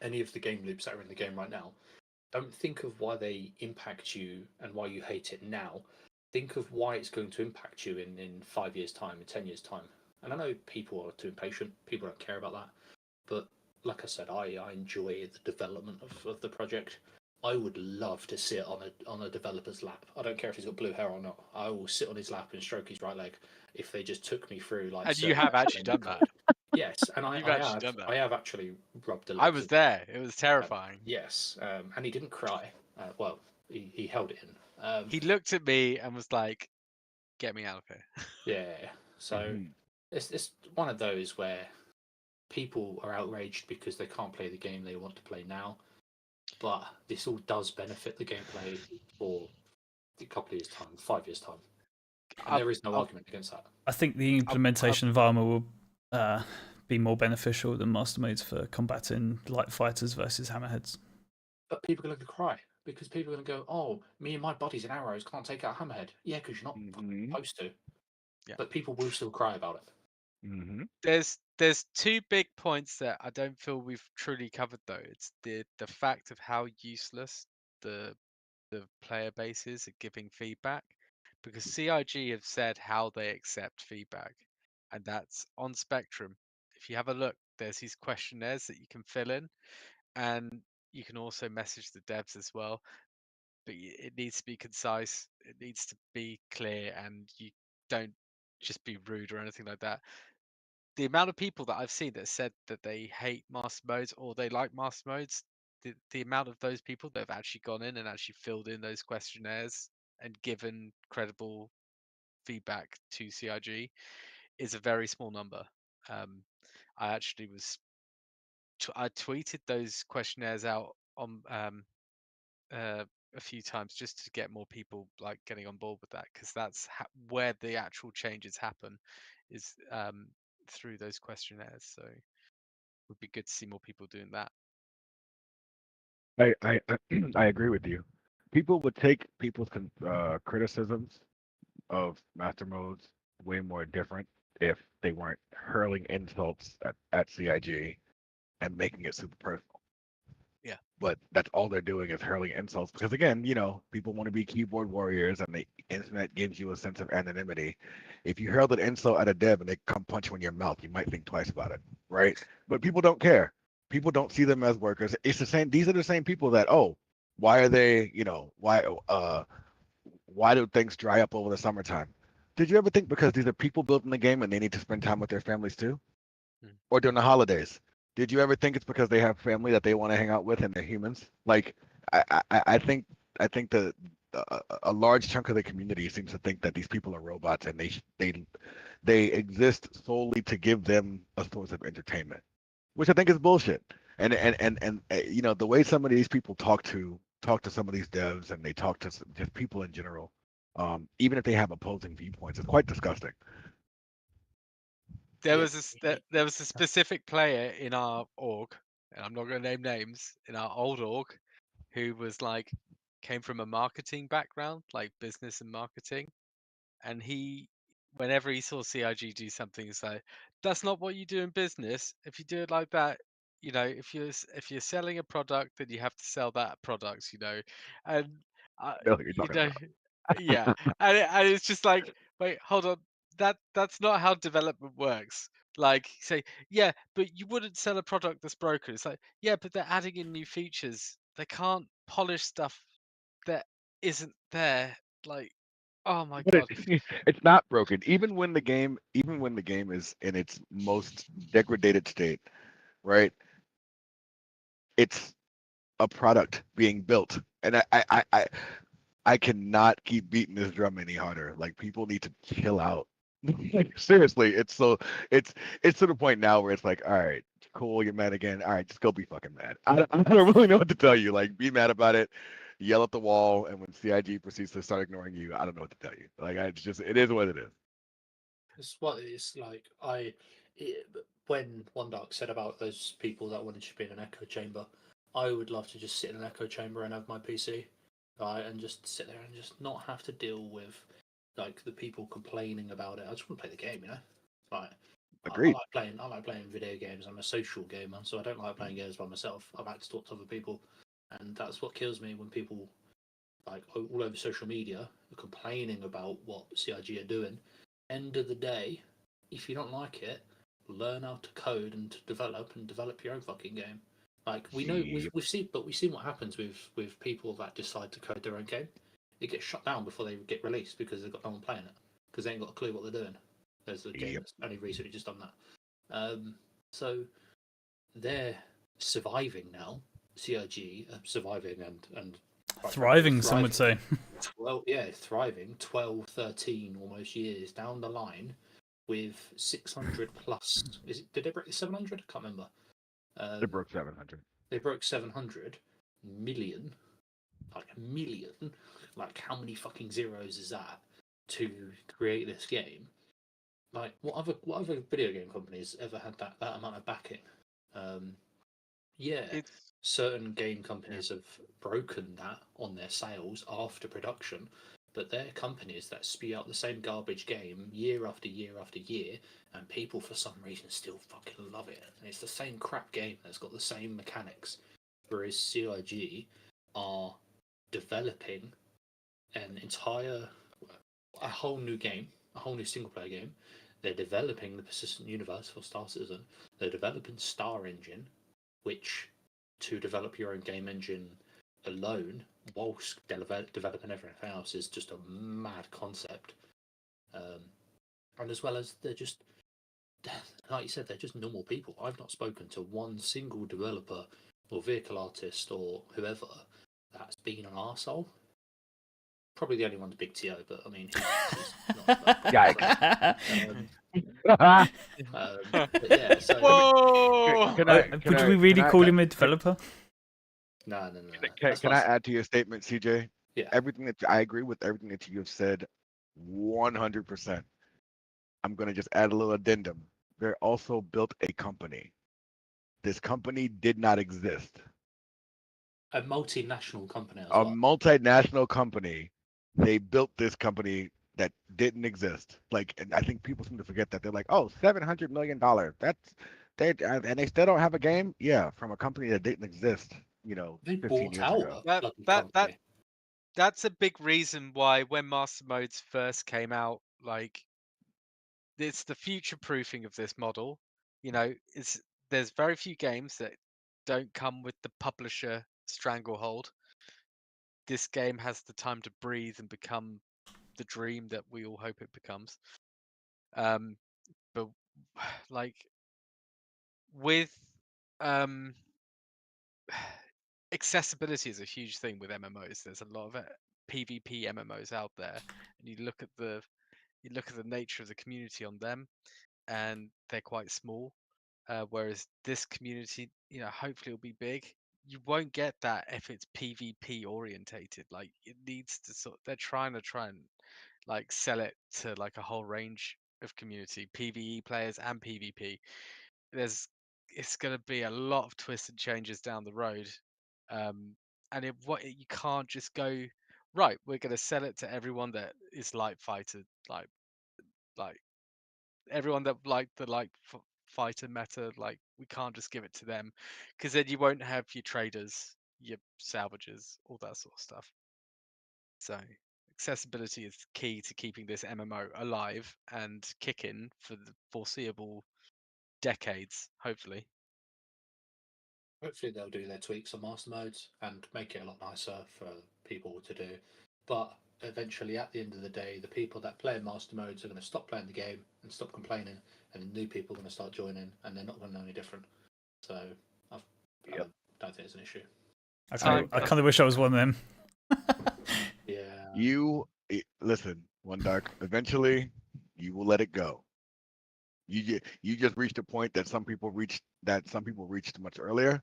any of the game loops that are in the game right now. Don't think of why they impact you and why you hate it now. Think of why it's going to impact you in 5 years' time, in 10 years' time. And I know people are too impatient, people don't care about that. But like I said, I enjoy the development of the project. I would love to sit on a developer's lap. I don't care if he's got blue hair or not. I will sit on his lap and stroke his right leg if they just took me through And you have actually done that. Yes, and I have actually rubbed a leg. I was there. It was terrifying. Yes, and he didn't cry. Well, he held it in. He looked at me and was like, "Get me out of here." Yeah, so it's one of those where people are outraged because they can't play the game they want to play now, but this all does benefit the gameplay for a couple of years' time, 5 years' time. And there is no argument against that. I think the implementation of armor will be more beneficial than Mastermodes for combating light fighters versus hammerheads. But people are going to cry because people are going to go, "Oh, me and my bodies and arrows can't take out a hammerhead." Yeah, because you're not supposed to. Yeah. But people will still cry about it. There's two big points that I don't feel we've truly covered though. It's the fact of how useless the player base is at giving feedback, because CIG have said how they accept feedback, and that's on Spectrum. If you have a look, there's these questionnaires that you can fill in, and you can also message the devs as well. But it needs to be concise, it needs to be clear, and you don't just be rude or anything like that. The amount of people that I've seen that said that they hate Mastermodes or they like Mastermodes, the amount of those people that have actually gone in and actually filled in those questionnaires and given credible feedback to CIG is a very small number. I actually I tweeted those questionnaires out on a few times just to get more people like getting on board with that, because that's where the actual changes happen, is through those questionnaires. So it would be good to see more people doing that. I I agree with you. People would take people's criticisms of master modes way more different if they weren't hurling insults at CIG and making it super personal. Yeah. But that's all they're doing is hurling insults because again, people want to be keyboard warriors and the internet gives you a sense of anonymity. If you hurl an insult at a dev and they come punch you in your mouth, you might think twice about it, right? But people don't care. People don't see them as workers. It's the same. These are the same people that, oh, why are they, why do things dry up over the summertime? Did you ever think because these are people building the game and they need to spend time with their families too? Or during the holidays? Did you ever think it's because they have family that they want to hang out with and they're humans? Like, I think that a large chunk of the community seems to think that these people are robots and they exist solely to give them a source of entertainment, which I think is bullshit. And the way some of these people talk to some of these devs and they talk to just people in general, even if they have opposing viewpoints, it's quite disgusting. There Yeah. was a specific player in our org, and I'm not going to name names, in our old org, who was like came from a marketing background, like business and marketing, and whenever he saw CIG do something, he's like, "That's not what you do in business. If you do it like that, if you're selling a product, then you have to sell that product, and That's what you're talking about. yeah, and it's just like, wait, hold on, that's not how development works. Like, say, yeah, but you wouldn't sell a product that's broken. It's like, yeah, but they're adding in new features. They can't polish stuff that isn't there. Like, oh my But god. it's not broken. Even when the game is in its most degraded state, right? It's a product being built, and I cannot keep beating this drum any harder. Like people need to chill out. Like seriously, it's to the point now where it's like, all right, cool, you're mad again. All right, just go be fucking mad. I don't really know what to tell you. Like, be mad about it, yell at the wall, and when CIG proceeds to start ignoring you, I don't know what to tell you. Like, it is what it is. It's what it's like. When One Dark said about those people that wanted to be in an echo chamber, I would love to just sit in an echo chamber and have my PC, right, and just sit there and just not have to deal with like the people complaining about it. I just want to play the game, Like Agreed. I like playing video games. I'm a social gamer, so I don't like playing games by myself. I like to talk to other people, and that's what kills me when people like all over social media are complaining about what CIG are doing. End of the day, if you don't like it, learn how to code and to develop your own fucking game. Like we know Yep. we've seen what happens with people that decide to code their own game. It gets shut down before they get released because they've got no one playing it because they ain't got a clue what they're doing. There's a game Yep. that's only recently just done that. So they're surviving now. CIG are surviving and Thriving, some would say. Well, yeah, thriving 12, 13 almost years down the line with 600 plus. Did they break 700? I can't remember. It broke 700. They broke 700 million. Like a million. Like, how many fucking zeros is that to create this game? Like, what other video game companies ever had that amount of backing? Yeah, It's certain game companies have broken that on their sales after production, but they're companies that spew out the same garbage game year after year after year, and people for some reason still fucking love it. And it's the same crap game that's got the same mechanics. Whereas CIG are developing a whole new game, a whole new single player game. They're developing the Persistent Universe for Star Citizen. They're developing Star Engine, which to develop your own game engine alone whilst developing everything else is just a mad concept. And as well as they're just, like you said, they're just normal people. I've not spoken to one single developer or vehicle artist or whoever that's been an arsehole. Probably the only one's Big T.O., but I mean, he's not. But yeah, so. Whoa! Would we really call him a developer? No. Can I add to your statement, CJ? Yeah. I agree with everything that you have said 100%. I'm going to just add a little addendum. They also built a company. This company did not exist. A multinational company as A well. multinational company. They built this company that didn't exist. Like, and I think people seem to forget that. They're like, oh, $700 million. And they still don't have a game? Yeah, from a company that didn't exist, They 15 bought years out ago. That's a big reason why when Mastermodes first came out, like it's the future proofing of this model. There's very few games that don't come with the publisher stranglehold. This game has the time to breathe and become the dream that we all hope it becomes. But like with accessibility is a huge thing with MMOs. There's a lot of PvP MMOs out there, and you look at the nature of the community on them, and they're quite small. Whereas this community, hopefully will be big. You won't get that if it's PvP orientated. Like it needs to they're trying and like sell it to like a whole range of community, PvE players and PvP. It's going to be a lot of twists and changes down the road, and you can't just go right. We're going to sell it to everyone that is light fighter, like everyone that like the fighter meta. Like we can't just give it to them, because then you won't have your traders, your salvagers, all that sort of stuff. So accessibility is key to keeping this MMO alive and kicking for the foreseeable decades, hopefully. Hopefully they'll do their tweaks on Mastermodes and make it a lot nicer for people to do. But eventually, at the end of the day, the people that play Mastermodes are going to stop playing the game and stop complaining, and the new people are going to start joining, and they're not going to know any different. So I don't think it's an issue. I kind of wish I was one of them. Yeah. Listen, One Dark. Eventually, you will let it go. You just reached a point that some people reached much earlier.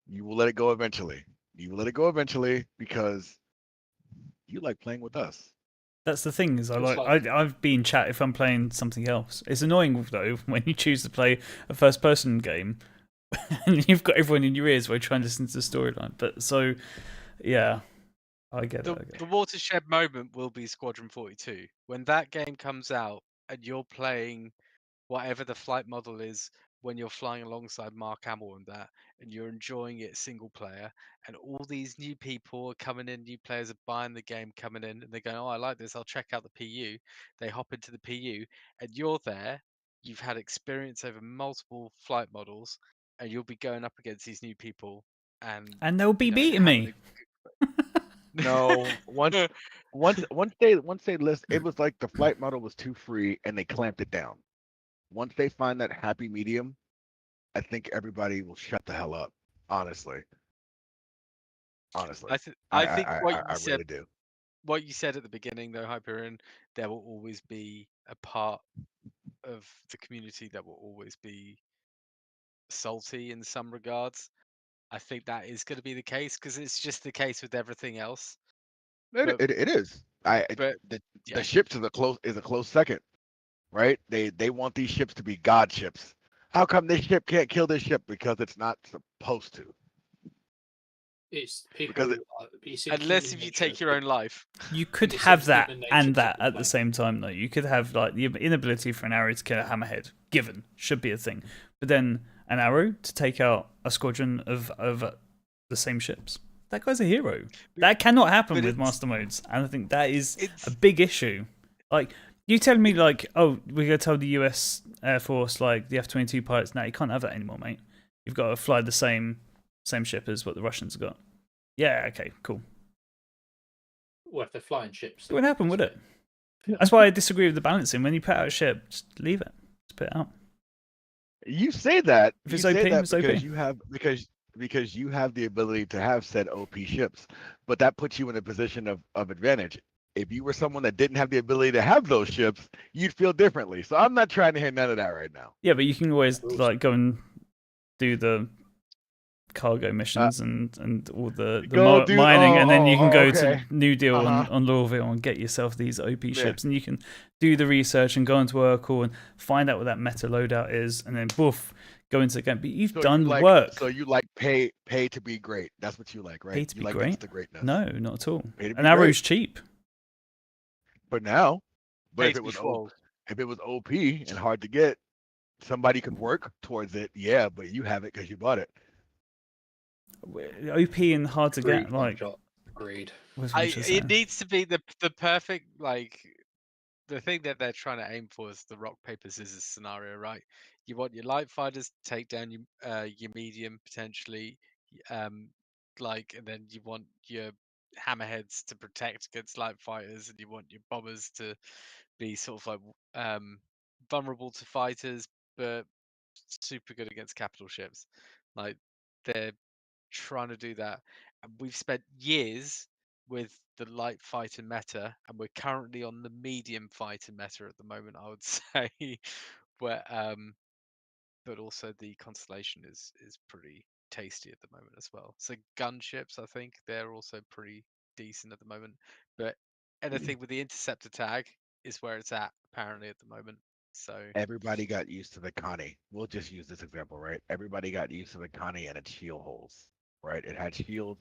You will let it go eventually. You will let it go eventually because you like playing with us. That's the thing, is I've been chat if I'm playing something else. It's annoying though when you choose to play a first person game and you've got everyone in your ears while you're trying to listen to the storyline. But so yeah, I get it. The watershed moment will be Squadron 42. When that game comes out and you're playing whatever the flight model is, when you're flying alongside Mark Hamill and that, and you're enjoying it single player, and all these new people are coming in, new players are buying the game, coming in, and they're going, oh, I like this, I'll check out the PU. They hop into the PU, and you're there, you've had experience over multiple flight models, and you'll be going up against these new people, and they'll be beating me. No, once they list, it was like the flight model was too free and they clamped it down. Once they find that happy medium, I think everybody will shut the hell up. Honestly, I think I really do. What you said at the beginning, though, Hyperion, there will always be a part of the community that will always be salty in some regards. I think that is going to be the case because it's just the case with everything else. It is. The ships is a close second, right? They want these ships to be god ships. How come this ship can't kill this ship? Because it's not supposed to. It's people. Because It's in Unless human if you nature. take your own life. You could It's have in that human and nature to that at the complain. same time, though. You could have like the inability for an arrow to kill a hammerhead, given, should be a thing. But then an arrow to take out a squadron of the same ships. That guy's a hero. That cannot happen but with it's- master modes, and I think that is a It's big issue. Like you tell me, like, oh, we're gonna tell the U.S. Air Force, like the F-22 pilots, no, you can't have that anymore, mate. You've got to fly the same ship as what the Russians have got. Yeah, okay, cool. Well, if they're flying ships, It wouldn't happen, would it? Yeah. That's why I disagree with the balancing. When you put out a ship, just leave it. Just put it out. you say that, If you it's say OP, that it's OP. because you have because you have the ability to have said OP ships, but that puts you in a position of advantage. If you were someone that didn't have the ability to have those ships, you'd feel differently. So I'm not trying to hear none of that right now. Yeah, but you can always Rules. like go and do the cargo missions and all the mining, and then you can go to New Deal on Louisville and get yourself these OP ships, and you can do the research and go into Oracle and find out what that meta loadout is, and then boof, go into the game. But you've done you like, work. So you like pay to be great. That's what you like, right? Pay to you be like great? the greatness. No, not at all. Pay to be An arrow's great. cheap. But now, Pay if to it be was trolled. if it was OP and hard to get, somebody could work towards it. Yeah, but you have it because you bought it. OP and hard to get. Agreed, Like, One Shot. Agreed. what's what you're saying? It needs to be the perfect, like, the thing that they're trying to aim for is the rock paper scissors scenario, right? You want your light fighters to take down your medium potentially, like, and then you want your hammerheads to protect against light fighters, and you want your bombers to be sort of like vulnerable to fighters, but super good against capital ships. Like, they're trying to do that. And we've spent years with the light fighter meta, and we're currently on the medium fighter meta at the moment, I would say. Where but also the constellation is pretty tasty at the moment as well. So gunships, I think they're also pretty decent at the moment. But anything with the interceptor tag is where it's at apparently at the moment. So Everybody got used to the Connie. We'll just use this example, right? Everybody got used to the Connie and its shield holes, right? It had shield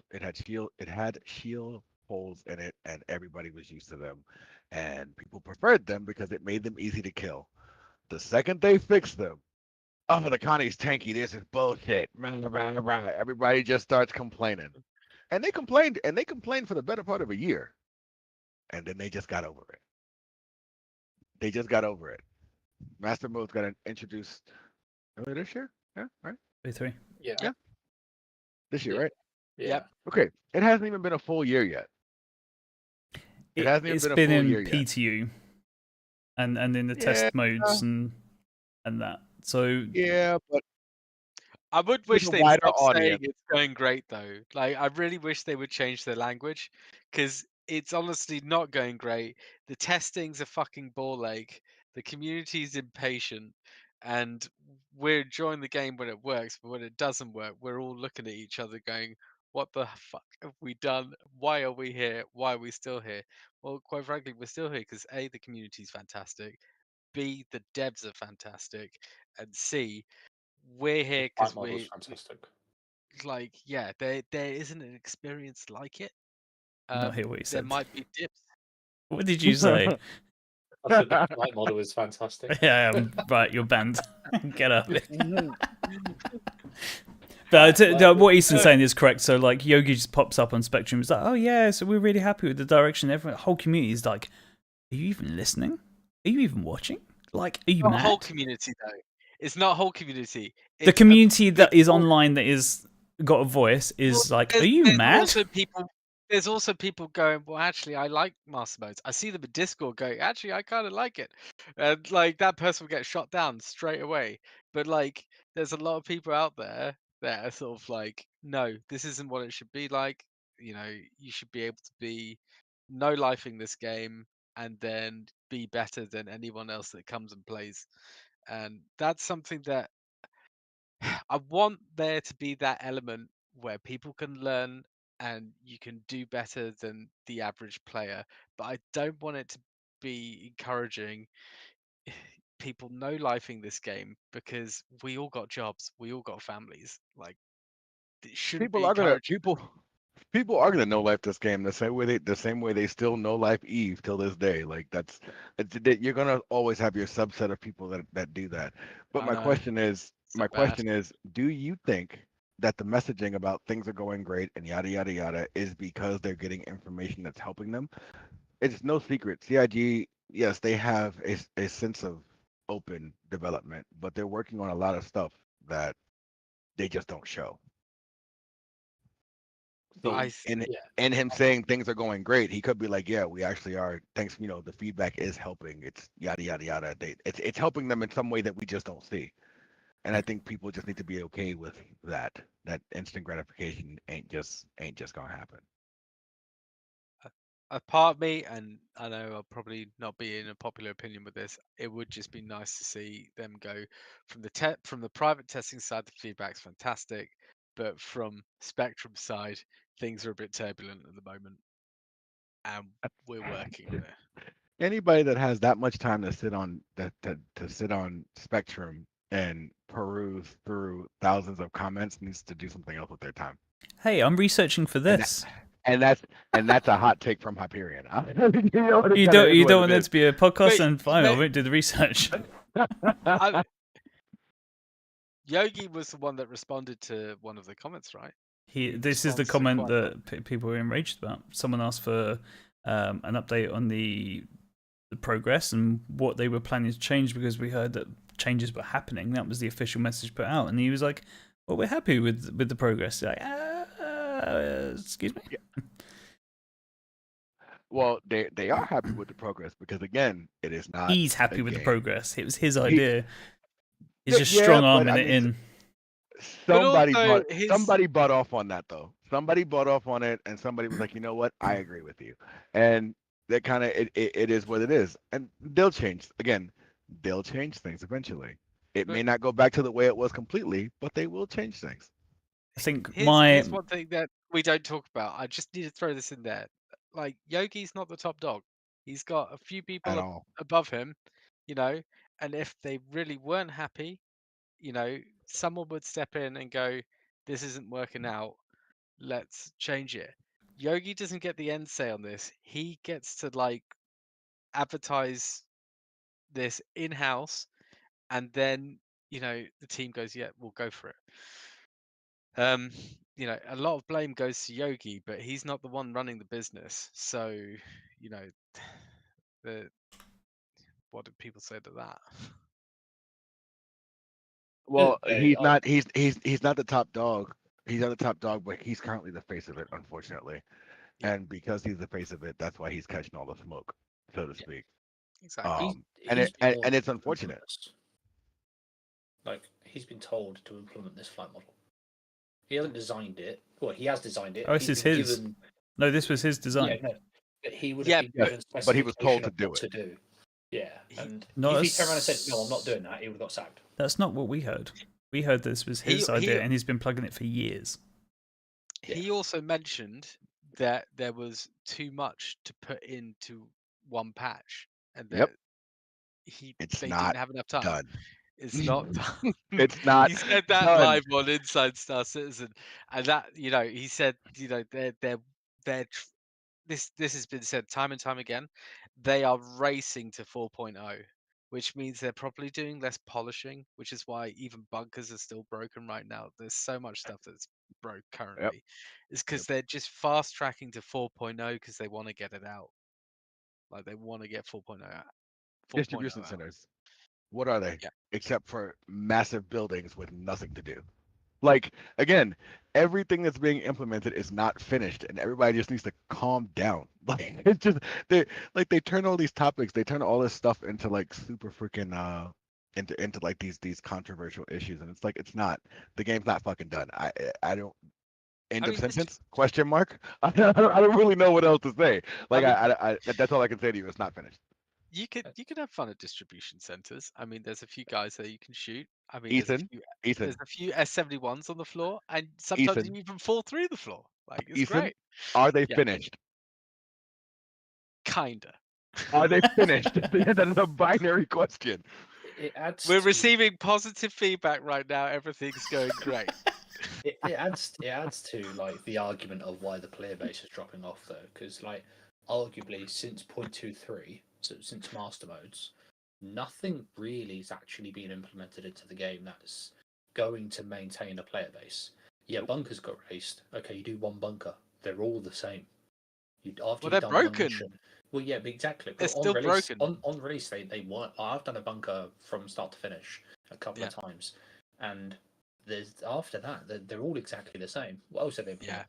holes in it, and everybody was used to them, and people preferred them because it made them easy to kill. The second they fixed them, oh, the Connie's tanky. This is bullshit. Everybody just starts complaining, and they complained for the better part of a year, and then they just got over it. They just got over it. Mastermodes got introduced earlier this year. Yeah, right. V3. Yeah. Yeah. This year, Yeah. right? Yeah. Yep. Okay. It hasn't even been a full year yet. It hasn't even It's been a been full in year yet. PTU and in the test modes and that. So Yeah, but I would with wish a they'd wider stop saying audience. it's going great though. Like, I really wish they would change their language, because it's honestly not going great. The testing's a fucking ball ache. The community's impatient, and we're enjoying the game when it works, but when it doesn't work, we're all looking at each other going, "What the fuck have we done? Why are we here? Why are we still here?" Well, quite frankly, we're still here because A, the community's fantastic, B, the devs are fantastic, and C, we're here Fight because model's we fantastic. like, yeah, there isn't an experience like it. not hear what you There said. might be dips. What did you say? I said the flight model is fantastic. Yeah, right. You're banned. Get up. But what Easton's saying is correct. So like Yogi just pops up on Spectrum. It's like, oh yeah, so we're really happy with the direction. Everyone, whole community is like, are you even listening? Are you even watching? Like, are you Not mad? whole community though. It's not whole community. The It's community that is portion. online that is got a voice is Well, like, are you mad? There's also people going, well, actually, I like Mastermodes. I see them in Discord going, actually, I kind of like it. And like, that person will get shot down straight away. But like, there's a lot of people out there that are sort of like, no, this isn't what it should be like. You know, you should be able to be no lifing this game and then be better than anyone else that comes and plays. And that's something that I want there to be, that element where people can learn and you can do better than the average player. But I don't want it to be encouraging people no lifing this game, because we all got jobs, we all got families. Like, it shouldn't people be are gonna encouraging. People are gonna no life this game the same way they still no life Eve till this day. Like you're gonna always have your subset of people that do that. But I know. So my bad. question is, do you think that the messaging about things are going great and yada yada yada is because they're getting information that's helping them? It's no secret. CIG, yes, they have a sense of open development, but they're working on a lot of stuff that they just don't show. So I Yeah. in him saying things are going great, he could be like, yeah, we actually are. Thanks, the feedback is helping. It's yada yada yada. It's helping them in some way that we just don't see. And I think people just need to be okay with that. That instant gratification ain't just gonna happen. a part of me, and I know I'll probably not be in a popular opinion with this. It would just be nice to see them go from the private testing side. The feedback's fantastic, but from Spectrum side, things are a bit turbulent at the moment, and we're working on it. Anybody that has that much time to sit on to sit on Spectrum and peruse through thousands of comments needs to do something else with their time. Hey, I'm researching for And this. and that's a hot take from Hyperion. You know what it You kinda don't is you what don't it want there is. to be a podcast, But- and fine, I but- won't do the research. Yogi was the one that responded to one of the comments, right? This is the responds to comment quite a that people were enraged about. Someone asked for an update on the progress and what they were planning to change because we heard that changes were happening. That was the official message put out, and he was like, "Well, we're happy with the progress." Like, excuse me. Well, they are happy with the progress because again, it is not. He's happy a with the game. progress. It was his idea. He's Yeah, just yeah, strong but arming I it mean, in. Somebody also bought his- somebody bought off on that though. Somebody bought off on it, and somebody was like, you know what, I agree with you, and that kind of it is what it is, and they'll change again. They'll change things eventually. It may But- not go back to the way it was completely, but they will change things. I think Here's one thing that we don't talk about. I just need to throw this in there. Like Yogi's not the top dog. He's got a few At people all. above him, and if they really weren't happy, someone would step in and go, "This isn't working out. Let's change it." Yogi doesn't get the end say on this. He gets to advertise this in house, and then the team goes, "Yeah, we'll go for it." A lot of blame goes to Yogi, but he's not the one running the business. So, the what did people say to that? Well, he's I- not. He's not the top dog. He's not the top dog, but he's currently the face of it, unfortunately. Yeah. And because he's the face of it, that's why he's catching all the smoke, so to Yeah. speak. Exactly. And he's been and ordered it's to unfortunate. implement this. Like he's been told to implement this flight model. He hasn't designed it. Well, he has designed it. Oh, this He's is been his. given- No, this was his design. Yeah, no. But he would Yeah, have been given but he was told specification to of do what it. to do. Yeah, and No, if he turned around and said, "No, I'm not doing that," he would have got sacked. That's not what we heard. We heard this was his He- idea, and he's been plugging it for years. He also mentioned that there was too much to put into one patch, and that Yep. they didn't not have enough time. Done. It's not done. It's not He said that done. live on Inside Star Citizen, and that he said they're this has been said time and time again. They are racing to 4.0, which means they're probably doing less polishing, which is why even bunkers are still broken right now. There's so much stuff that's broke currently. It's because they're just fast tracking to 4.0 because they want to get it out. Like they want to get 4.0 out. 4.0 Distribution out. centers. What are they? Yeah. Except for massive buildings with nothing to do. Like again, everything that's being implemented is not finished, and everybody just needs to calm down. Like it's just they turn all these topics, they turn all this stuff into like super freaking into like these controversial issues, and it's like it's not. The game's not fucking done. I don't. End I of mean, this- sentence? Question mark? I don't really know what else to say. Like mean- I that's all I can say to you. It's not finished. You could have fun at distribution centers. I mean, there's a few guys there you can shoot. I mean, Ethan, there's a few S71s on the floor, and sometimes Ethan. you even fall through the floor. Like it's Ethan, great. are they Yeah. finished? Kinda. Are they finished? That is a binary question. It adds. We're to- receiving positive feedback right now. Everything's going great. it adds to like the argument of why the player base is dropping off though, because like arguably since 0.23, so since Mastermodes, nothing really has actually been implemented into the game that's going to maintain a player base. Yeah, bunkers got released. Okay, you do one bunker, they're all the same. After Well, you've they're done one broken. mission. Well, yeah, but exactly. They're But on still release, broken. on release, they weren't. I've done a bunker from start to finish a couple Yeah. of times, and there's after that they're all exactly the same. What else have they Yeah.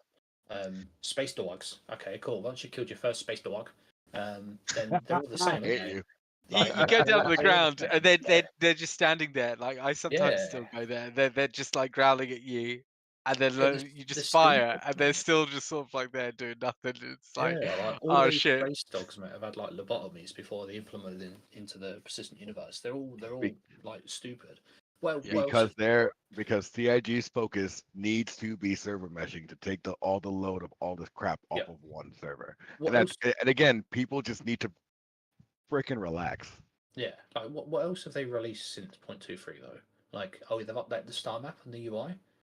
implemented? Space dogs. Okay, cool. Once you killed your first space dog, then they're all the same, I aren't hate they? you. You go down to the they're all ground same. and they're just standing there. Like I sometimes Yeah. still go there. They're just like growling at you, and then Yeah, you they're just still fire, and they're still just sort of like there doing nothing. It's like, yeah, like all oh those shit. space dogs, mate, have had like lobotomies before they implemented into the persistent universe. They're all Be- like stupid. Well, Yeah. what else? because CIG's focus needs to be server meshing to take all the load of all this crap off Yeah. of one server. What And else? and again, people just need to freaking relax. Yeah, like what else have they released since 0.23 though? Like, oh, they've updated the star map and the UI.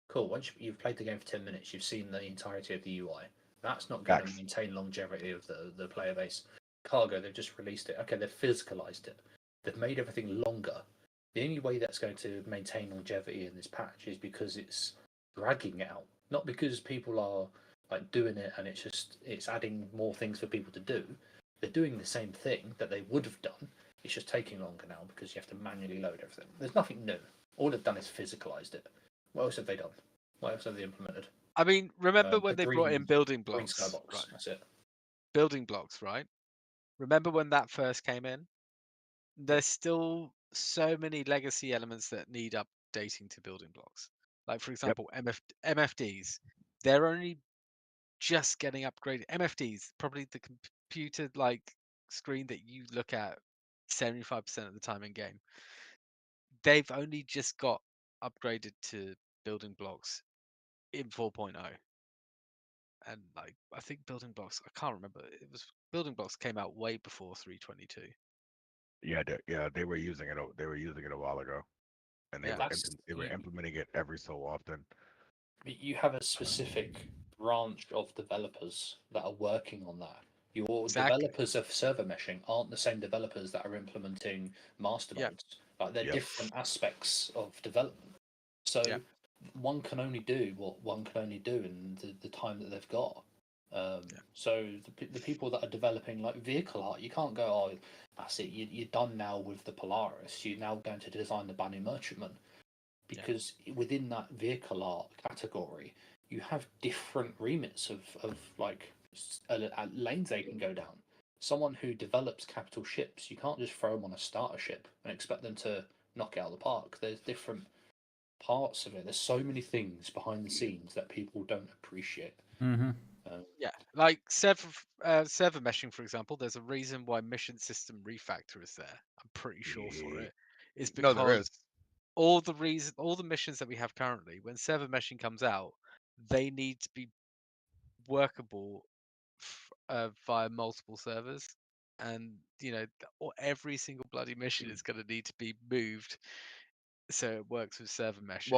Cool. Once you've played the game for 10 minutes, you've seen the entirety of the UI. That's not going to Facts. maintain longevity of the player base. Cargo, they've just released it. Okay, they've physicalized it. They've made everything longer. The only way that's going to maintain longevity in this patch is because it's dragging it out, not because people are like doing it and it's adding more things for people to do. They're doing the same thing that they would have done. It's just taking longer now because you have to manually load everything. There's nothing new. All they've done is physicalized it. What else have they done? What else have they implemented? I mean, remember when The they brought in building green blocks? skybox. Right. That's it. Building blocks, right? Remember when that first came in? There's still so many legacy elements that need updating to building blocks. Like for example, MFDs. They're only just getting upgraded. MFDs, probably the computer like screen that you look at 75% of the time in game. They've only just got upgraded to building blocks in 4.0. And like I think building blocks, I can't remember. It was building blocks came out way before 3.22. Yeah, they were using it. They were using it a while ago, and they Yeah. were implementing it every so often. You have a specific branch of developers that are working on that. Your Exactly. developers of server meshing aren't the same developers that are implementing Mastermodes. Yeah. Like they're Yep. different aspects of development. So Yeah. one can only do what one can only do in the time that they've got. So the people that are developing like vehicle art, you can't go, oh, that's it. You're done now with the Polaris. You're now going to design the Banu Merchantman, because within that vehicle art category, you have different remits of like lanes they can go down. Someone who develops capital ships, you can't just throw them on a starter ship and expect them to knock it out of the park. There's different parts of it. There's so many things behind the scenes that people don't appreciate. Mm-hmm. Yeah, like server meshing, for example. There's a reason why mission system refactor is there. I'm pretty sure for it. Is No, there because is. all the missions that we have currently, when server meshing comes out, they need to be workable via multiple servers, and every single bloody mission is going to need to be moved so it works with server meshing.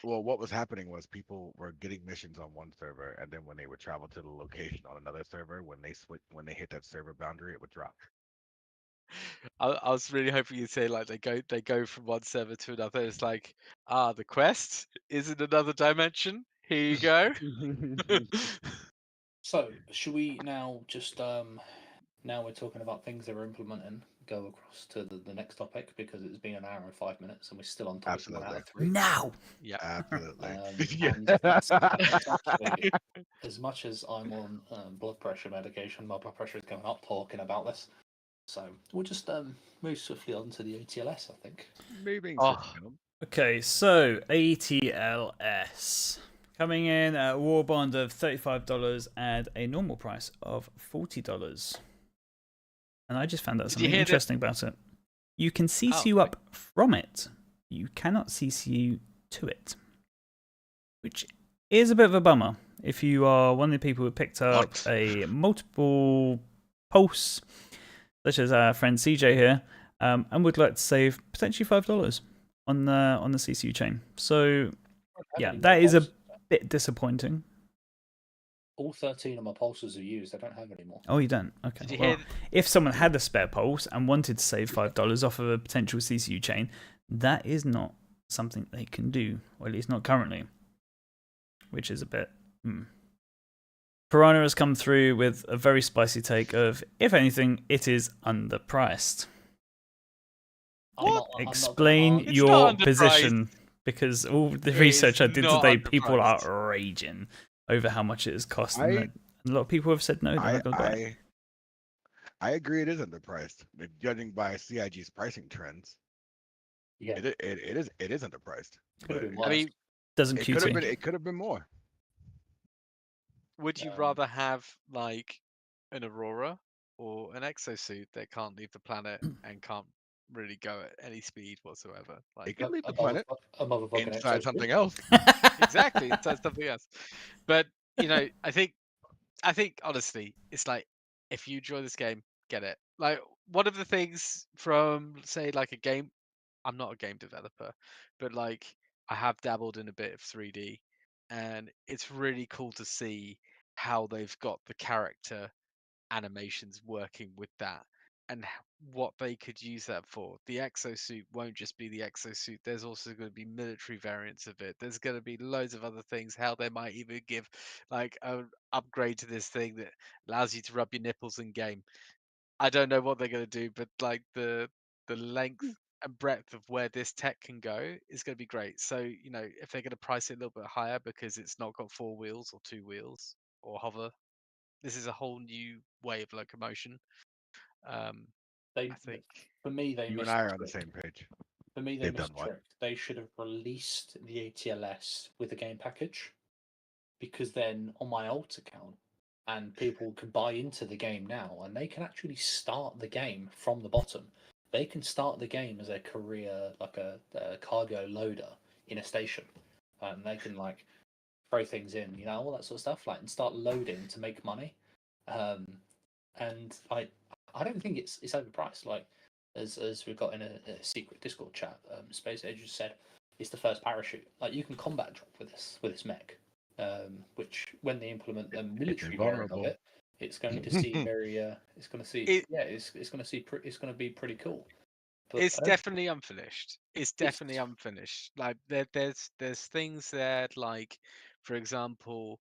What was happening was people were getting missions on one server, and then when they would travel to the location on another server, when they hit that server boundary, it would drop. I was really hoping you'd say like they go from one server to another. It's like, the quest is in another dimension. Here you go. So should we now just now we're talking about things that we're implementing, go across to the next topic, because it's been an hour and 5 minutes and we're still on topic 1 out of 3. Now. Yeah. Absolutely. And it's actually, as much as I'm on blood pressure medication, my blood pressure is going up talking about this. So we'll just move swiftly on to the ATLS, I think. Moving. Okay, so ATLS coming in at a war bond of $35 and a normal price of $40. And I just found out something interesting about it. You can CCU up from it. You cannot CCU to it, which is a bit of a bummer if you are one of the people who picked up a multiple pulse, such as our friend CJ here, and would like to save potentially $5 on the CCU chain. So yeah, that is bit disappointing. All 13 of my pulses are used. I don't have any more. Oh, you don't? Okay. Did you Well, hear? if someone had a spare pulse and wanted to save $5 off of a potential CCU chain, that is not something they can do, or at least not currently, which is a bit. Piranha has come through with a very spicy take of, if anything, it is underpriced. Explain It's your not underpriced. position, because all the It research is I did not today, people are underpriced. raging over how much it has cost, I- and a lot of people have said no, they're not going to buy it. I agree it is underpriced. Judging by CIG's pricing trends, Yeah, it is underpriced. could have But been I worse. mean, Doesn't it could have QT. been more. would you rather have like an Aurora or an exosuit that can't leave the planet and can't really go at any speed whatsoever? It Like could leave the a planet motherfucking inside exosuit. something else. exactly, it does something else. But I think honestly, it's like if you enjoy this game, get it. Like one of the things from say like a game, I'm not a game developer, but like I have dabbled in a bit of 3D, and it's really cool to see how they've got the character animations working with that and what they could use that for. The exosuit won't just be the exosuit. There's also going to be military variants of it. There's going to be loads of other things. How they might even give like an upgrade to this thing that allows you to rub your nipples in game. I don't know what they're going to do, but like the length and breadth of where this tech can go is going to be great. So if they're going to price it a little bit higher because it's not got 4 wheels or 2 wheels or hover, this is a whole new way of locomotion. I think For me, they You and missed I the are on the trick. same page. For me, they They've missed done the what? trick. They should have released the ATLS with a game package, because then on my alt account, and people can buy into the game now, and they can actually start the game from the bottom. They can start the game as a career, like a cargo loader in a station, and they can like throw things in, all that sort of stuff, like, and start loading to make money. And I don't think it's overpriced. Like as we got in a secret Discord chat, Space Age just said it's the first parachute. Like you can combat drop with this mech, which when they implement the military variant of invulnerable. it, it's going to see very it's going to see It- it's going to see it's going to be pretty cool. But it's definitely unfinished. It's definitely unfinished. Like there's things there, like for example,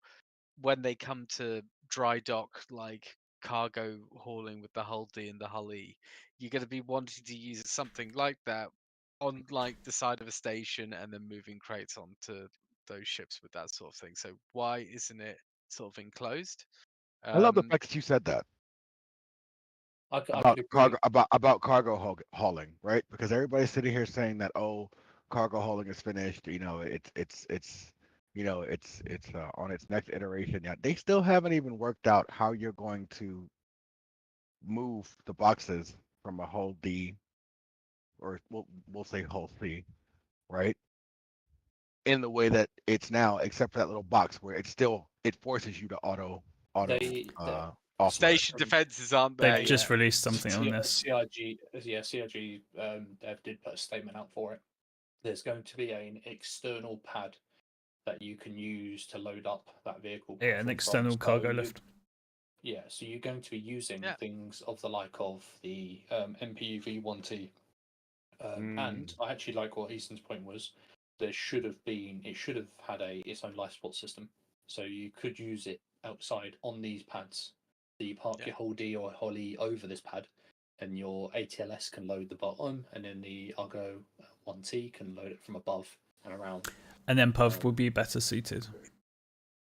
when they come to dry dock, like cargo hauling with the hull D and the hull E, you're going to be wanting to use something like that on like the side of a station and then moving crates onto those ships with that sort of thing. So why isn't it sort of enclosed? I love the fact that you said that I about could agree. cargo about cargo hauling, right? Because everybody's sitting here saying that cargo hauling is finished. It's on its next iteration. Yeah, they still haven't even worked out how you're going to move the boxes from a hull D, or we'll say hull C, right? In the way that it's now, except for that little box where it forces you to auto They offload. Station defenses aren't there They've just yet. released something on this. CIG, Dev did put a statement out for it. There's going to be an external pad that you can use to load up that vehicle. Yeah, an external cargo lift. Yeah, so you're going to be using Yeah. things of the like of the MPU V1T. And I actually like what Easton's point was. It should have had its own life support system, so you could use it outside on these pads. So you park your whole D or Holly over this pad, and your ATLS can load the bottom, and then the Argo 1T can load it from above and around. And then Puff will be better suited.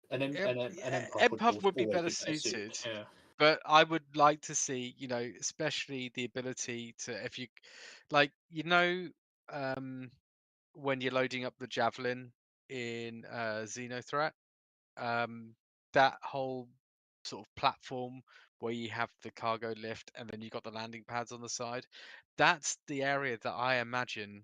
And then MPuff would be always better suited. Yeah. But I would like to see, especially the ability to, if you like, when you're loading up the Javelin in Xenothreat, that whole sort of platform where you have the cargo lift and then you got the landing pads on the side, that's the area that I imagine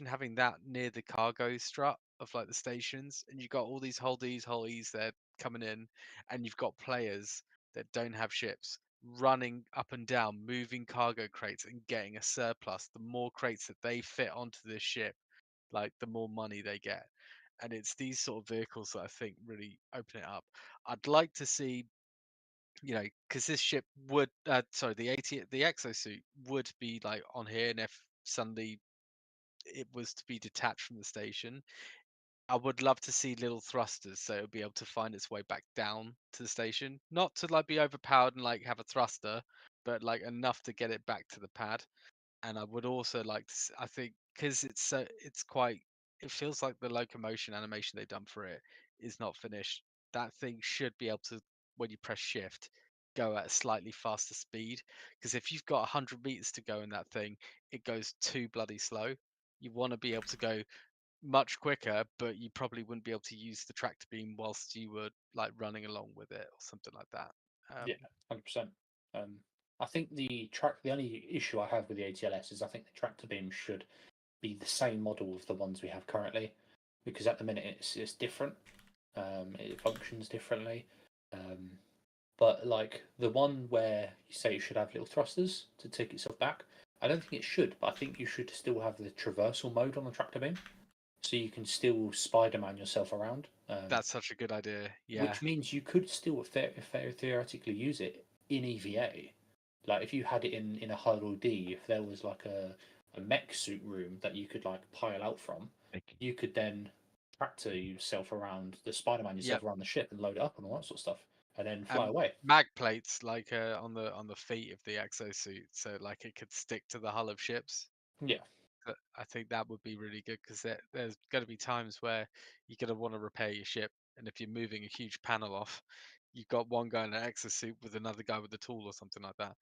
having that near the cargo strut of like the stations, and you've got all these whole E's there coming in, and you've got players that don't have ships running up and down, moving cargo crates and getting a surplus. The more crates that they fit onto this ship, like the more money they get. and it's these sort of vehicles that I think really open it up. I'd like to see, because this ship would, the exosuit would be like on here, and if suddenly it was to be detached from the station, I would love to see little thrusters, so it would be able to find its way back down to the station, not to like be overpowered and like have a thruster, but like enough to get it back to the pad. And I would also like to, I think, because it feels like the locomotion animation they've done for it is not finished. That thing should be able to, when you press shift, go at a slightly faster speed. Because if you've got 100 meters to go in that thing, it goes too bloody slow. You want to be able to go much quicker, but you probably wouldn't be able to use the tractor beam whilst you were like running along with it or something like that. Yeah, 100%. I think the only issue I have with the ATLS is I think the tractor beam should be the same model of the ones we have currently, because at the minute it's different. It functions differently. But like the one where you say it should have little thrusters to take itself back, I don't think it should. But I think you should still have the traversal mode on the tractor beam, so you can still Spider-Man yourself around. That's such a good idea. Yeah. Which means you could still theoretically use it in EVA. Like if you had it in a Huddle D, if there was like a mech suit room that you could like pile out from, you could then tractor yourself around Spider-Man yourself around the ship and load it up and all that sort of stuff, and then fly away. Mag plates like on the feet of the exosuit, so like it could stick to the hull of ships. Yeah. But I think that would be really good because there's going to be times where you're going to want to repair your ship, and if you're moving a huge panel off, you've got one guy in an exosuit with another guy with a tool or something like that.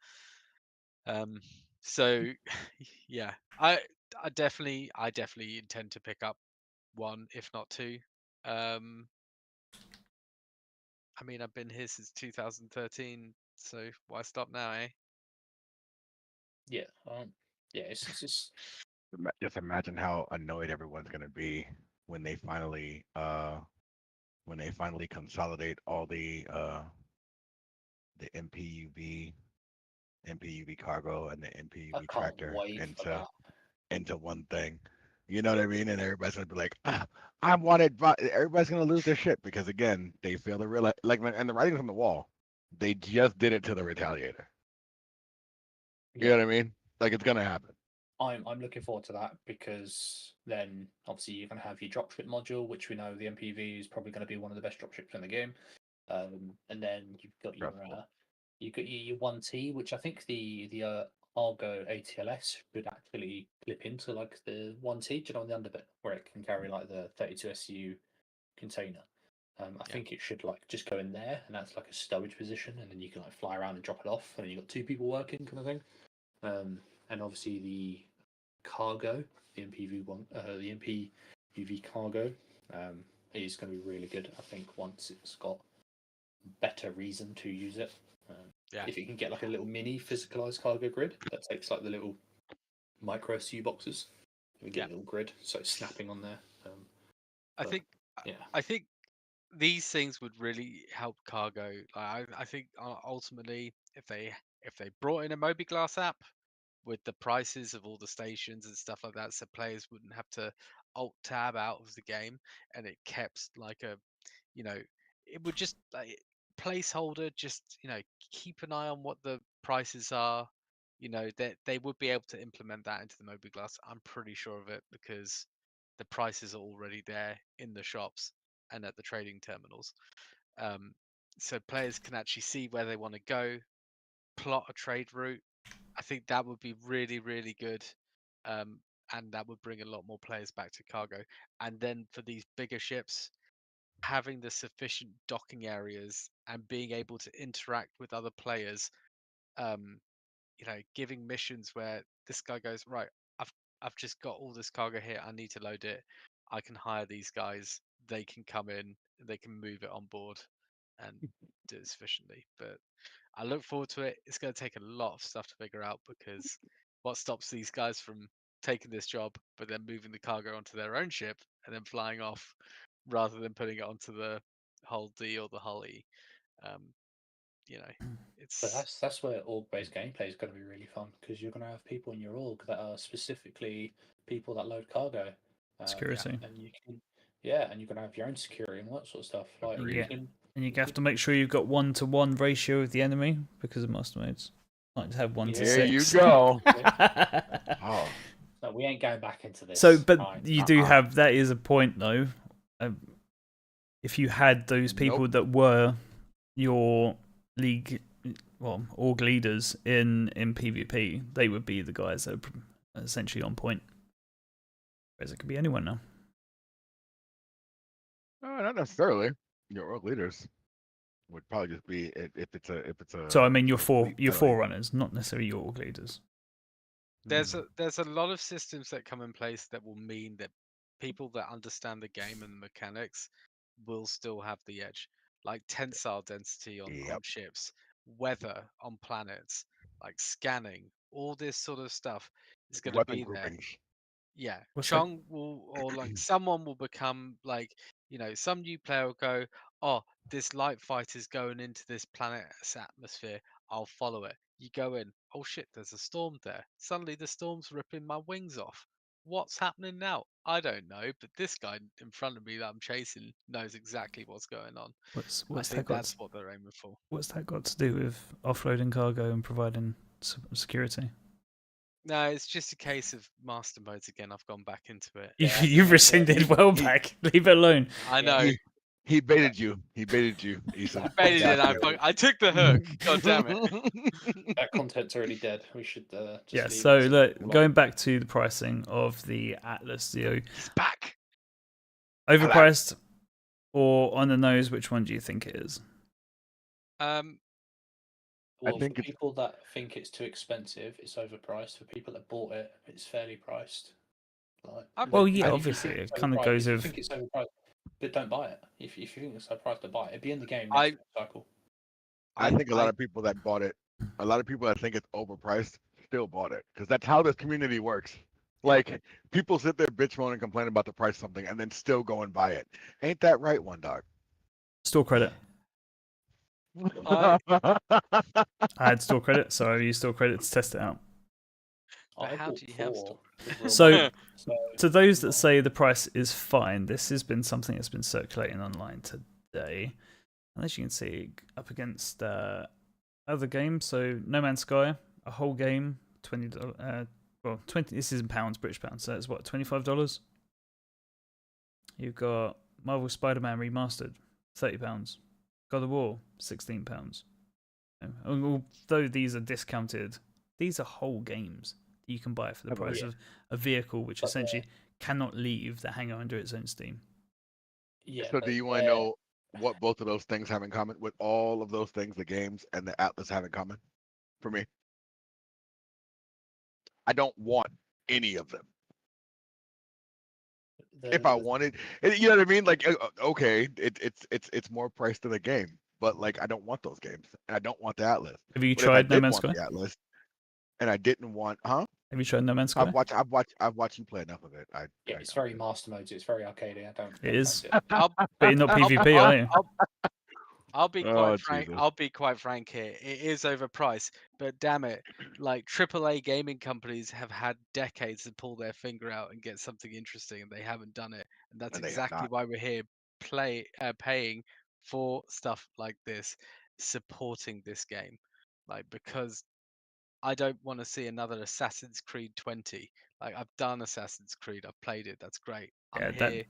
So yeah, I definitely intend to pick up one, if not two. I mean, I've been here since 2013, so why stop now, eh? Yeah. It's just Just imagine how annoyed everyone's gonna be when they finally consolidate all the MPUV cargo and the I MPUV can't tractor wait for that. into one thing. You know what I mean? And everybody's gonna be like, I wanted, everybody's gonna lose their shit because again, they feel the real like, and the writing's on the wall. They just did it to the Retaliator. You know what I mean? Like it's gonna happen. I'm looking forward to that because then obviously you're going to have your dropship module, which we know the MPV is probably going to be one of the best dropships in the game. And then you've got your 1T, which I think the Argo ATLS should actually clip into like the 1T, do you know, on the underbit where it can carry like the 32 SU container. I think it should like just go in there, and that's like a stowage position, and then you can like fly around and drop it off, and then you've got two people working, kind of thing. And obviously the cargo, the MPUV cargo, is going to be really good. I think once it's got better reason to use it. If you can get like a little mini physicalized cargo grid that takes like the little micro SU boxes, we get a little grid, so it's snapping on there. I think these things would really help cargo. I think ultimately, if they brought in a Mobiglass app with the prices of all the stations and stuff like that, so players wouldn't have to alt tab out of the game, and it kept like it would just like placeholder, just keep an eye on what the prices are. That they would be able to implement that into the Mobiglass. I'm pretty sure of it because the prices are already there in the shops and at the trading terminals. So players can actually see where they want to go, plot a trade route. I think that would be really, really good. And that would bring a lot more players back to cargo. And then for these bigger ships, having the sufficient docking areas and being able to interact with other players, um, giving missions where this guy goes, right, I've just got all this cargo here, I need to load it. I can hire these guys, they can come in, they can move it on board and do it sufficiently. But I look forward to it. It's going to take a lot of stuff to figure out because what stops these guys from taking this job but then moving the cargo onto their own ship and then flying off rather than putting it onto the Hull D or the Hull E? Um, But it's that's where org-based gameplay is going to be really fun because you're going to have people in your org that are specifically people that load cargo. Security. And Yeah, and you're gonna have your own security and all that sort of stuff. Like, Agreed. Yeah. can, And you have to make sure you've got 1-to-1 ratio of the enemy because of Mastermodes. Like to have 1-to-6. There you go. Oh, so we ain't going back into this. So, but right? you do have, that is a point though. If you had those people that were your league, well, org leaders in PvP, they would be the guys that are essentially on point. Whereas it could be anyone now. not necessarily. Your org leaders would probably just be if it's a. So I mean, your elite forerunners, not necessarily your org leaders. There's a lot of systems that come in place that will mean that people that understand the game and the mechanics will still have the edge, like tensile density on ships, weather on planets, like scanning, all this sort of stuff is going to weapon be there. groupings. Yeah, What's Chong will, or like someone will become like, some new player will go, oh, this light fighter's going into this planet's atmosphere. I'll follow it. You go in. Oh shit, there's a storm there. Suddenly the storm's ripping my wings off. What's happening now? I don't know, but this guy in front of me that I'm chasing knows exactly what's going on. What's I think that's what they're aiming for. What's that got to do with offloading cargo and providing security? No, it's just a case of Mastermodes again. I've gone back into it. You've rescinded well back. Leave it alone. I know. He baited you. He baited you. He said, Baited it. I took the hook. God damn it. That content's already dead. We should just Yeah, leave so it. look, going back to the pricing of the Atlas, He's back. overpriced or on the nose, which one do you think it is? Well, think for it's- people that think it's too expensive, it's overpriced. For people that bought it, it's fairly priced. Like, Well, if yeah, you obviously, think it's it kind of overpriced- goes if you with. think it's overpriced, but don't buy it. If you think it's overpriced, to buy it. It'd be in the game I- next cycle. I think a lot of people that bought it, a lot of people that think it's overpriced, still bought it because that's how this community works. Like people sit there bitch moan and complain about the price of something and then still go and buy it. Ain't that right, one dog? Store credit. I- I had store credit, so I used store credit to test it out. But I how bought do you have 4 stock? with real So- money, To those that say the price is fine, this has been something that's been circulating online today. And as you can see, up against other games, so No Man's Sky, a whole game, $20. Well, 20. This is in pounds, British pounds. So that's what, $25. You've got Marvel Spider-Man Remastered, £30. God of War, £16. Although these are discounted, these are whole games that you can buy for the price of a vehicle, which But essentially cannot leave the hangar under its own steam. Yeah. So but do you want to know what both of those things have in common? With all of those things, the games and the Atlas have in common? For me, I don't want any of them. If I wanted, you know what I mean? Like, okay, it's more price than the game, but like I don't want those games, and I don't want the Atlas. Have you But if I tried No did Man's want Sky? the Atlas, and I didn't want, Have you tried No Man's Sky? I've watched you play enough of it. Yeah, it's very Mastermodes. It's very arcadey. I don't. It is. It. But you're not PvP, are you? I'll be Oh, quite frank. Jesus. I'll be quite frank here. It is overpriced, but damn it, like AAA gaming companies have had decades to pull their finger out and get something interesting, and they haven't done it. And that's And they have exactly not. why we're here, paying for stuff like this, supporting this game, like because I don't want to see another Assassin's Creed 20. Like I've done Assassin's Creed, I've played it. That's great. Yeah, I'm here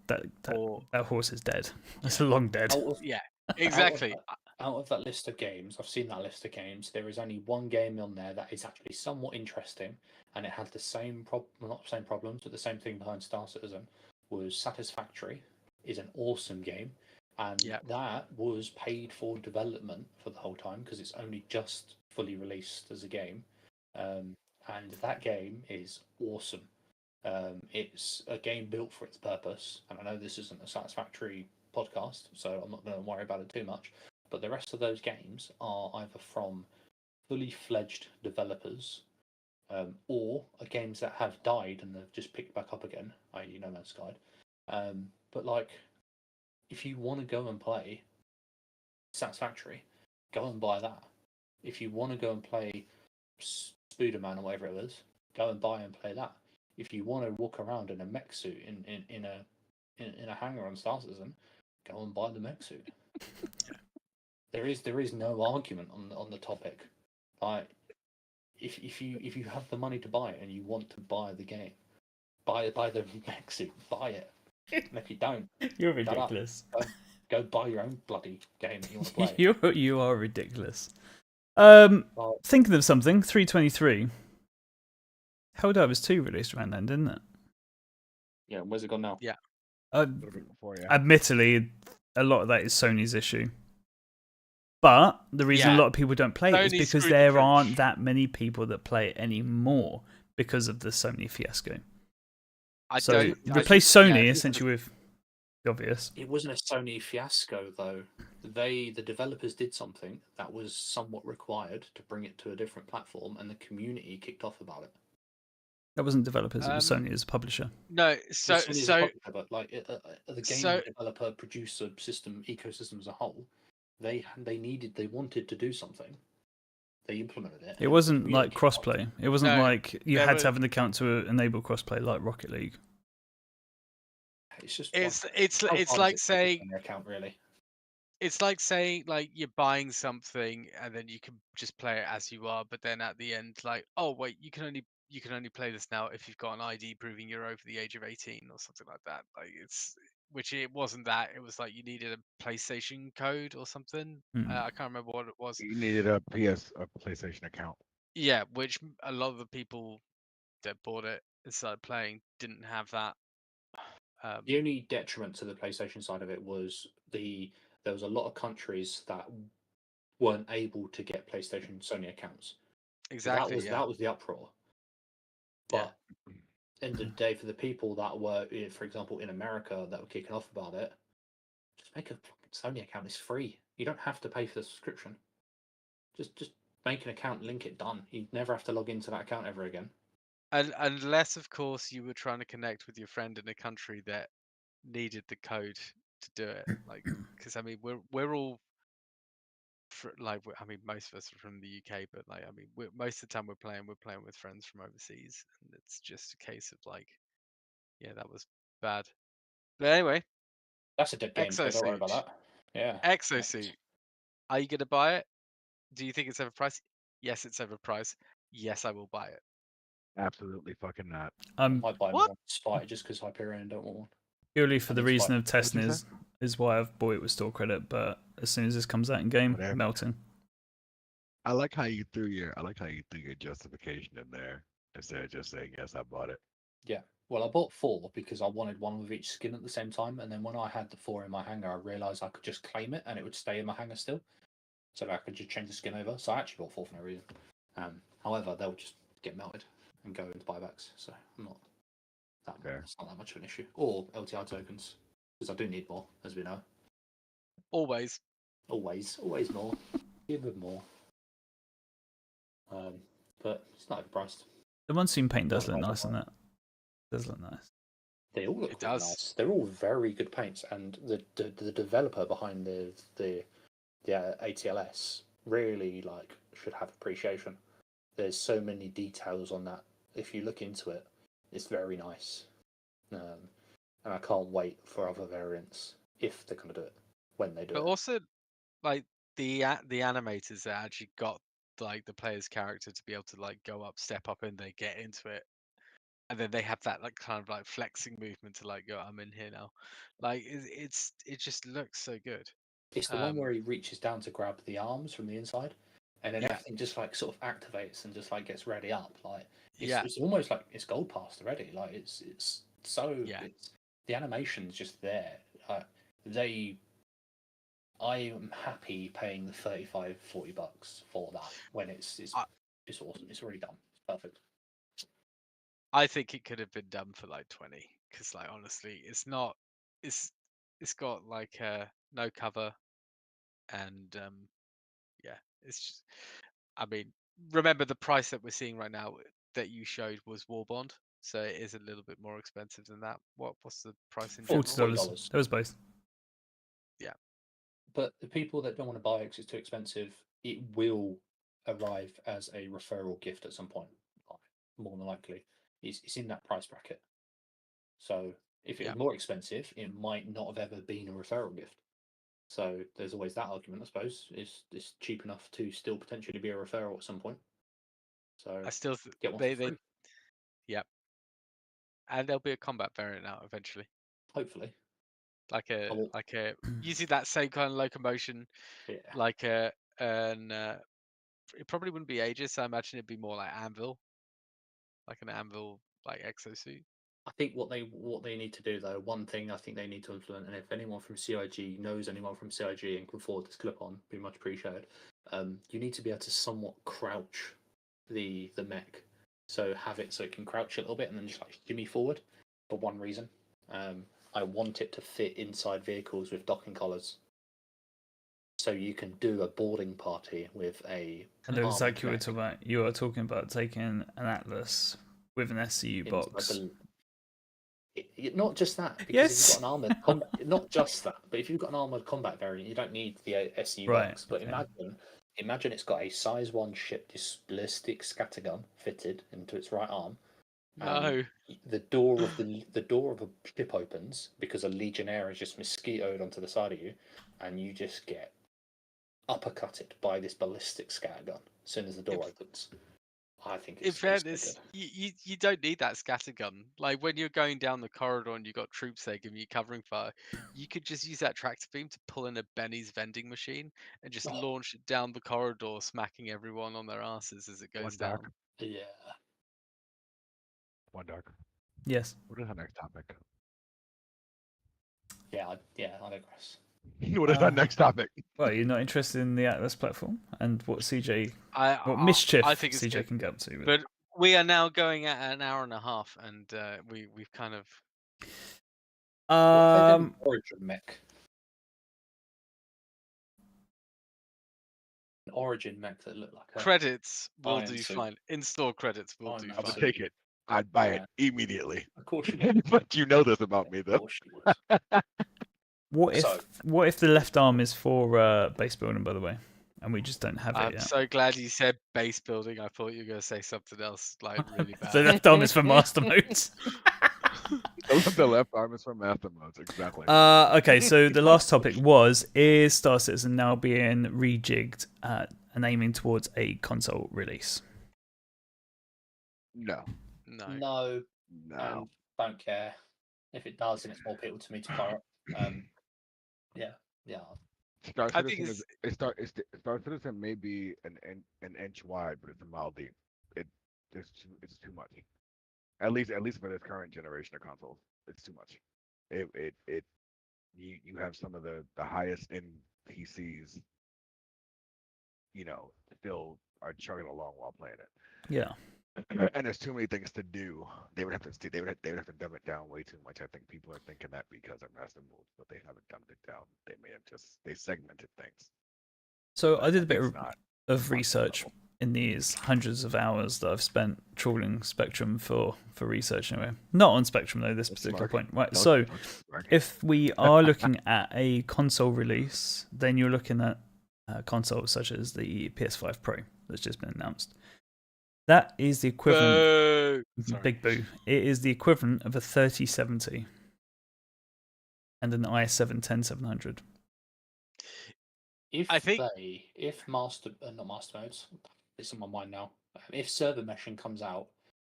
for that horse is dead. That's a long dead. yeah, exactly. Out of that list of games, I've seen that list of games. There is only one game on there that is actually somewhat interesting, and it had the same problem, not the same problems, but the same thing behind Star Citizen. Was Satisfactory is an awesome game, and that was paid for development for the whole time because it's only just fully released as a game, and that game is awesome. It's a game built for its purpose, and I know this isn't a Satisfactory podcast, so I'm not going to worry about it too much. But the rest of those games are either from fully fledged developers, or are games that have died and they've just picked back up again, i.e., No Man's Sky. But like, if you want to go and play Satisfactory, go and buy that. If you want to go and play Spooderman or whatever it was, go and buy and play that. If you want to walk around in a mech suit in a in a hangar on Star Citizen, go and buy the mech suit. There is no argument on the topic. Like, if you have the money to buy it and you want to buy the game, buy the mech suit, buy it. And if you don't, You're shut up. ridiculous. Go buy your own bloody game that you want to play. You are ridiculous. Like, Thinking of something, 323. Helldivers 2 released around then, didn't it? yeah, where's it gone now? Yeah. A little bit before, yeah. Admittedly, a lot of that is Sony's issue. But the reason a Yeah. lot of people don't play it is Sony because screwed the there pooch. aren't that many people that play it anymore because of the Sony fiasco. So replace Sony essentially with the obvious. It wasn't a Sony fiasco though. The developers did something that was somewhat required to bring it to a different platform, and the community kicked off about it. That wasn't developers; it was Sony as a publisher. No, so Sony is a publisher, but like the game so- developer, producer, system, ecosystem as a whole, they wanted to do something. They implemented it. It wasn't like community kicked off. crossplay. It wasn't No, like you there had was- to have an account to enable crossplay like Rocket League. It's just it's how it's hard is like it to saying open your account really. it's like saying like you're buying something and then you can just play it as you are, but then at the end, like, oh wait, you can only play this now if you've got an ID proving you're over the age of 18 or something like that. Like it wasn't that. It was like you needed a PlayStation code or something. I can't remember what it was. You needed a PlayStation account. Yeah, which a lot of the people that bought it and started playing didn't have that. The only detriment to the PlayStation side of it was there was a lot of countries that weren't able to get PlayStation Sony accounts. Exactly. That was the uproar. But end of the day, for the people that were, for example, in America that were kicking off about it, just make a fucking Sony account. It's free. You don't have to pay for the subscription. Just make an account, link it, done. You never have to log into that account ever again. And unless, of course, you were trying to connect with your friend in a country that needed the code to do it, like, because I mean, we're all I mean, most of us are from the UK, but like, I mean, most of the time we're playing with friends from overseas, and it's just a case of like, yeah, that was bad. But anyway, That's a dead game, so don't worry about Exosuit. that. Yeah. Exosuit. Are you gonna buy it? Do you think it's overpriced? Yes, it's overpriced. Yes, I will buy it. Absolutely fucking not. I might buy What? more Spite just because Hyperion don't want one. Purely for the it's reason fine. of testing What'd you is why I've bought it with store credit. But as soon as this comes out in game, Whatever. melting. I like how you threw your justification in there instead of just saying yes, I bought it. Yeah. Well, I bought 4 because I wanted one with each skin at the same time, and then when I had the 4 in my hangar, I realised I could just claim it and it would stay in my hangar still, so I could just change the skin over. So I actually bought 4 for no reason. However, they'll just get melted and go into buybacks, so I'm not that. Fair. It's not that much of an issue. Or LTI tokens, because I do need more, as we know. Always. Always more. Give them more. But it's not overpriced. The Monsoon paint does Not look bad, nice not on that. Does look nice. They all look It really does. nice. They're all very good paints, and the developer behind the ATLS really like should have appreciation. There's so many details on that. If you look into it, it's very nice. And I can't wait for other variants if they're gonna do it when they do But it. also, like the animators that actually got like the player's character to be able to like go up, step up, and they get into it, and then they have that like kind of like flexing movement to like go, I'm in here now. Like it just looks so good. It's the one where he reaches down to grab the arms from the inside, and then Yeah. everything just like sort of activates and just like gets ready up. Like Yeah. it's almost like it's gold passed already. Like it's so Yeah. it's the animation's just there. I am happy paying the $35-40 for that when it's awesome. It's already done. It's perfect. I think it could have been done for like 20, because like honestly, it's not. It's got like no cover, and yeah, it's just. I mean, remember the price that we're seeing right now that you showed was War Bond, so it is a little bit more expensive than that. What's the price in general? $40. That was both. But the people that don't want to buy it because it's too expensive, it will arrive as a referral gift at some point. More than likely, it's in that price bracket. So If it Yeah. was more expensive, it might not have ever been a referral gift. So there's always that argument, I suppose. It's cheap enough to still potentially be a referral at some point. So I still get one they for free, yep. And there'll be a combat variant out eventually, hopefully. like I will- a using that same kind of locomotion, Yeah. like it probably wouldn't be Aegis. I imagine it'd be more like Anvil, like an Anvil like exosuit. I think what they need to do though, one thing I think they need to implement, and if anyone from CIG knows anyone from CIG and can forward this clip on, be much appreciated. You need to be able to somewhat crouch the mech, so have it so it can crouch a little bit and then just like shimmy forward. For one reason, I want it to fit inside vehicles with docking collars, so you can do a boarding party with a. I know exactly armored what you're mech talking about. You are talking about taking an Atlas with an SCU inside box. Not just that, because if Yes. you've got an armored combat, not just that, but if you've got an armored combat variant, you don't need the SU Right, box. But okay. imagine it's got a size 1 ship ballistic scattergun fitted into its right arm. No. The door of the door of a ship opens because a Legionnaire is just mosquitoed onto the side of you, and you just get uppercutted by this ballistic scattergun as soon as the door opens. I think In it's fairness, so good. you don't need that scattergun. Like when you're going down the corridor and you've got troops there giving you covering fire, you could just use that tractor beam to pull in a Benny's vending machine and just Oh. launch it down the corridor, smacking everyone on their asses as it goes One down. dark. Yeah. One dark. Yes. What is our next topic? I digress. What is our next topic? Well, you're not interested in the Atlas platform and what CJ, what I mischief I think it's CJ good. can get up to. With. But we are now going at an hour and a half, and we've kind of What if they did an Origin mech? An Origin mech that looked like a credits will Iron do suit. fine. In-store credits will do Iron I would fine. suit. take it. I'd buy it Alright. immediately. Of course you would. But you know this about me, Of though. course you would. What if the left arm is for base building, by the way, and we just don't have it I'm yet? so glad you said base building. I thought you were going to say something else, like really bad. The left arm is for Mastermodes. The left arm is from Mastermodes, exactly. Okay, so the last topic is Star Citizen now being rejigged and aiming towards a console release? No. No. No, No. and don't care. If it does, and it's more people to me to pirate. Yeah. Star I think Citizen Star Citizen may be an inch wide, but it's a mile deep. It's too much. At least for this current generation of consoles, it's too much. You have some of the highest end PCs, still are chugging along while playing it. Yeah. And there's too many things to do. They would have to dumb it down way too much. I think people are thinking that because of Mastermodes, but they haven't dumbed it down. They may have they segmented things. So But I did a bit it's not of research in these hundreds of hours that I've spent trawling Spectrum for research anyway. Not on Spectrum though, this particular point. Right, so if we are looking at a console release, then you're looking at consoles such as the PS5 Pro that's just been announced. That is the equivalent. Big boo. It is the equivalent of a 3070 and an i7-10700. If I think- not Mastermodes, it's on my mind now. If server meshing comes out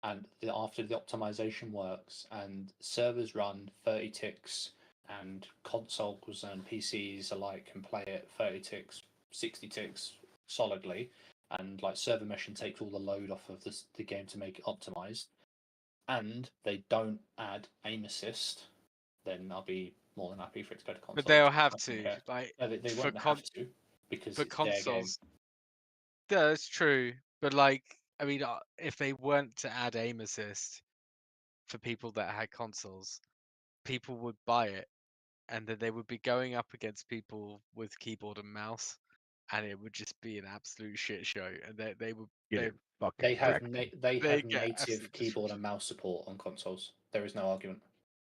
and after the optimization works and servers run 30 ticks and consoles and PCs alike can play it 30 ticks, 60 ticks solidly, and like server meshing takes all the load off of the game to make it optimized, and they don't add aim assist, then I'll be more than happy for it to go to console. But they'll have to. Like No, they for won't have to because for it's their game. consoles. Yeah, that's true. But like, I mean, if they weren't to add aim assist for people that had consoles, people would buy it, and then they would be going up against people with keyboard and mouse, and it would just be an absolute shit show. And they would They have get native absolutely keyboard and mouse support on consoles. There is no argument.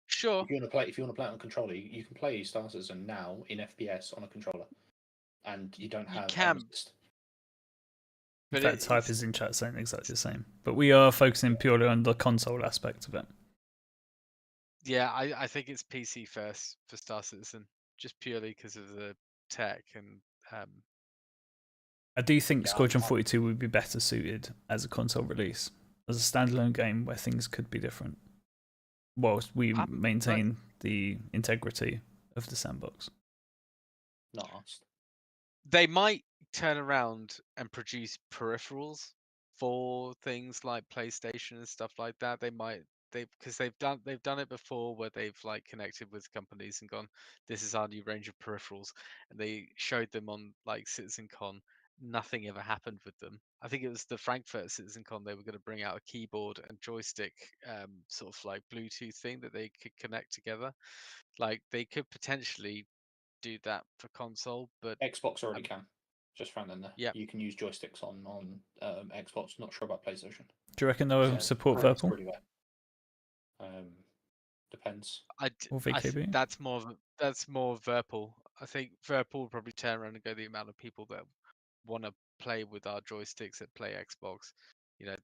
Sure. If you want to play it on a controller, you can play Star Citizen now in FPS on a controller, and you don't have aim assist. In fact, Type is in chat saying exactly the same. But we are focusing purely on the console aspect of it. Yeah, I think it's PC first for Star Citizen, just purely because of the tech and I do think Yeah, Squadron 42 would be better suited as a console release, as a standalone game where things could be different, whilst we I'm maintain the integrity of the sandbox. not asked. they might turn around and produce peripherals for things like PlayStation and stuff like that. They might because they've done it before where they've like connected with companies and gone, this is our new range of peripherals, and they showed them on like CitizenCon. Nothing ever happened with them. I think it was the Frankfurt CitizenCon. They were going to bring out a keyboard and joystick, sort of like Bluetooth thing that they could connect together. Like they could potentially do that for console, but Xbox already um, can. Just found in there. yeah, You can use joysticks on Xbox. Not sure about PlayStation. Do you reckon they'll support It's Virtual pretty rare. Depends. or VKB? that's more Verpal. I think Verpal will probably turn around and go, the amount of people that want to play with our joysticks that play Xbox,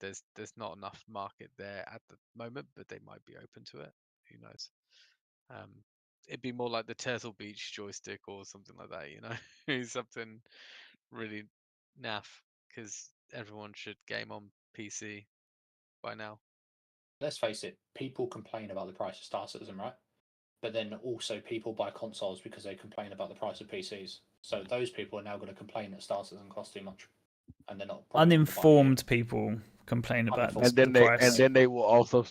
there's not enough market there at the moment, but they might be open to it. Who knows? It'd be more like the Turtle Beach joystick or something like that, something really naff, because everyone should game on PC by now. Let's face it, people complain about the price of Star Citizen, right? But then also people buy consoles because they complain about the price of PCs. So those people are now going to complain that Star Citizen costs too much, and they're not. Uninformed people complain about Uninformed. the price. And then they will also,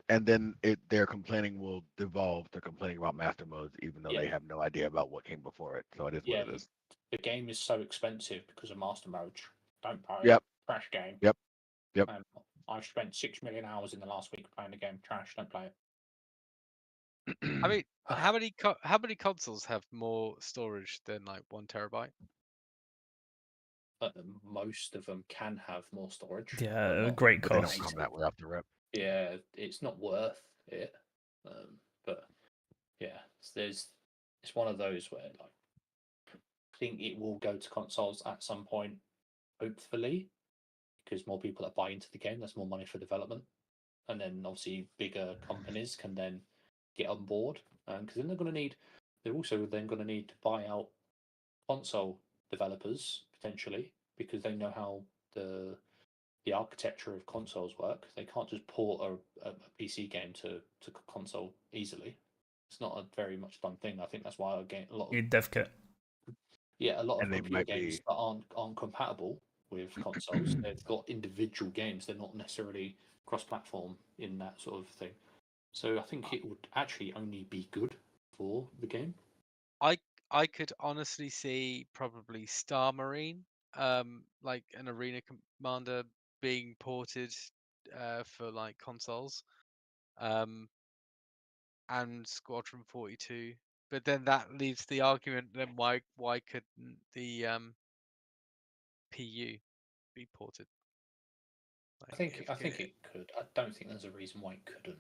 and then their complaining will devolve to complaining about Mastermodes, even though they have no idea about what came before it. So it is what it is. The game is so expensive because of Mastermodes. Don't buy it. Yep. Trash game. Yep. I've spent 6 million hours in the last week playing the game. Trash. Don't play it. I mean, how many consoles have more storage than like 1 terabyte? Most of them can have more storage. Yeah, a great But they cost. don't come that way off the rip. Yeah, it's not worth it. But yeah, it's one of those where like I think it will go to consoles at some point, hopefully, because more people that buy into the game, there's more money for development, and then obviously bigger companies can then get on board, because then they're also then going to need to buy out console developers potentially because they know how the architecture of consoles work. They can't just port a PC game to console easily. It's not a very much done thing. I think that's why a lot of Dev kit. a lot of And they computer might games be- that aren't compatible with consoles. They've got individual games. They're not necessarily cross-platform in that sort of thing. So I think it would actually only be good for the game. I could honestly see probably Star Marine, like an Arena Commander being ported for like consoles, and Squadron 42. But then that leaves the argument, then why couldn't the PU be ported? I think it could. I don't think there's a reason why it couldn't.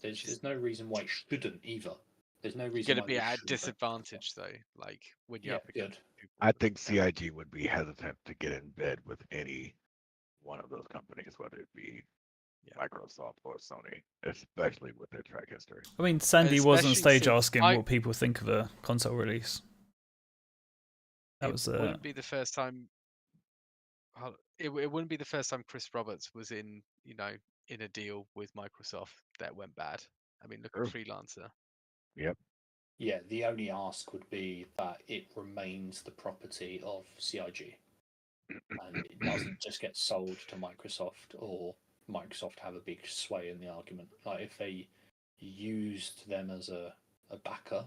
There's no reason why it shouldn't either. There's no reason going to why be they at a shouldn't. disadvantage though, like when you're up against people. I think CIG would be hesitant to get in bed with any one of those companies, whether it be Microsoft or Sony, especially with their track history. I mean, Sandy was on Especially stage since asking what people think of a console release. That was wouldn't be the first time. It wouldn't be the first time Chris Roberts was in a deal with Microsoft that went bad. I mean, look at Freelancer. Yep. Yeah, the only ask would be that it remains the property of CIG, and it doesn't just get sold to Microsoft, or Microsoft have a big sway in the argument. Like if they used them as a backer,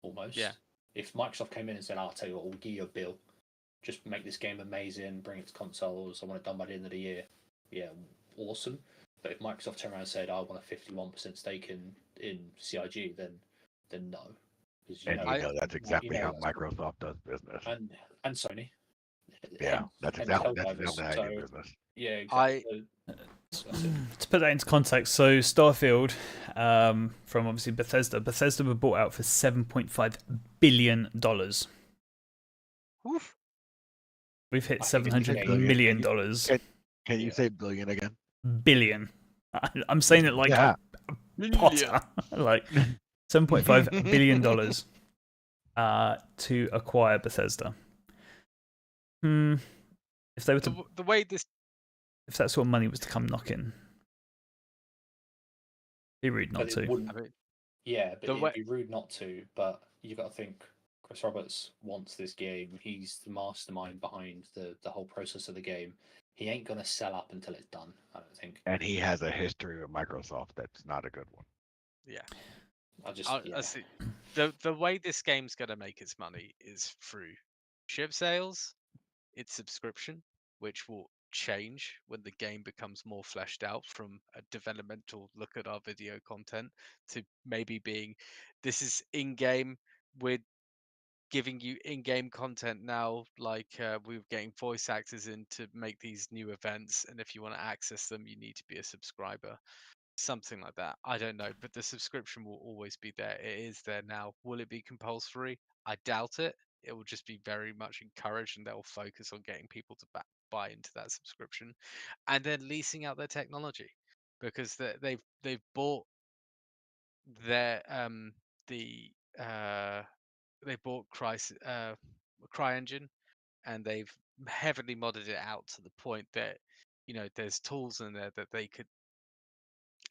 almost. Yeah. If Microsoft came in and said, "I'll tell you what, we'll give you a bill, just make this game amazing, bring it to consoles. I want it done by the end of the year." Yeah, awesome. But if Microsoft turned around and said, "I want a 51% stake in CIG," then no. That's exactly how Microsoft does business. And Sony. Yeah, that's exactly how they do business. Yeah, exactly. To put that into context, so Starfield, from obviously Bethesda were bought out for $7.5 billion. Oof. We've hit $700 million. Can you say billion again? Billion. I'm saying it like Potter, like $7.5 billion to acquire Bethesda. If they were to, The way this, if that sort of money was to come knocking, be rude not But to. it wouldn't. I mean, Yeah, but the it'd way, be rude not to. But you got to think, Chris Roberts wants this game. He's the mastermind behind the whole process of the game. He ain't gonna sell up until it's done. I don't think. And he has a history with Microsoft that's not a good one. yeah. I I see. The way this game's gonna make its money is through chip sales, its subscription, which will change when the game becomes more fleshed out from a developmental look at our video content to maybe being this is in-game, we're giving you in-game content now, like we're getting voice actors in to make these new events, and if you want to access them you need to be a subscriber, something like that. I don't know, but the subscription will always be there. It is there now. Will it be compulsory? I doubt it. It will just be very much encouraged, and they'll focus on getting people to buy into that subscription, and then leasing out their technology, because they've bought their the they bought CryEngine, and they've heavily modded it out to the point that there's tools in there that they could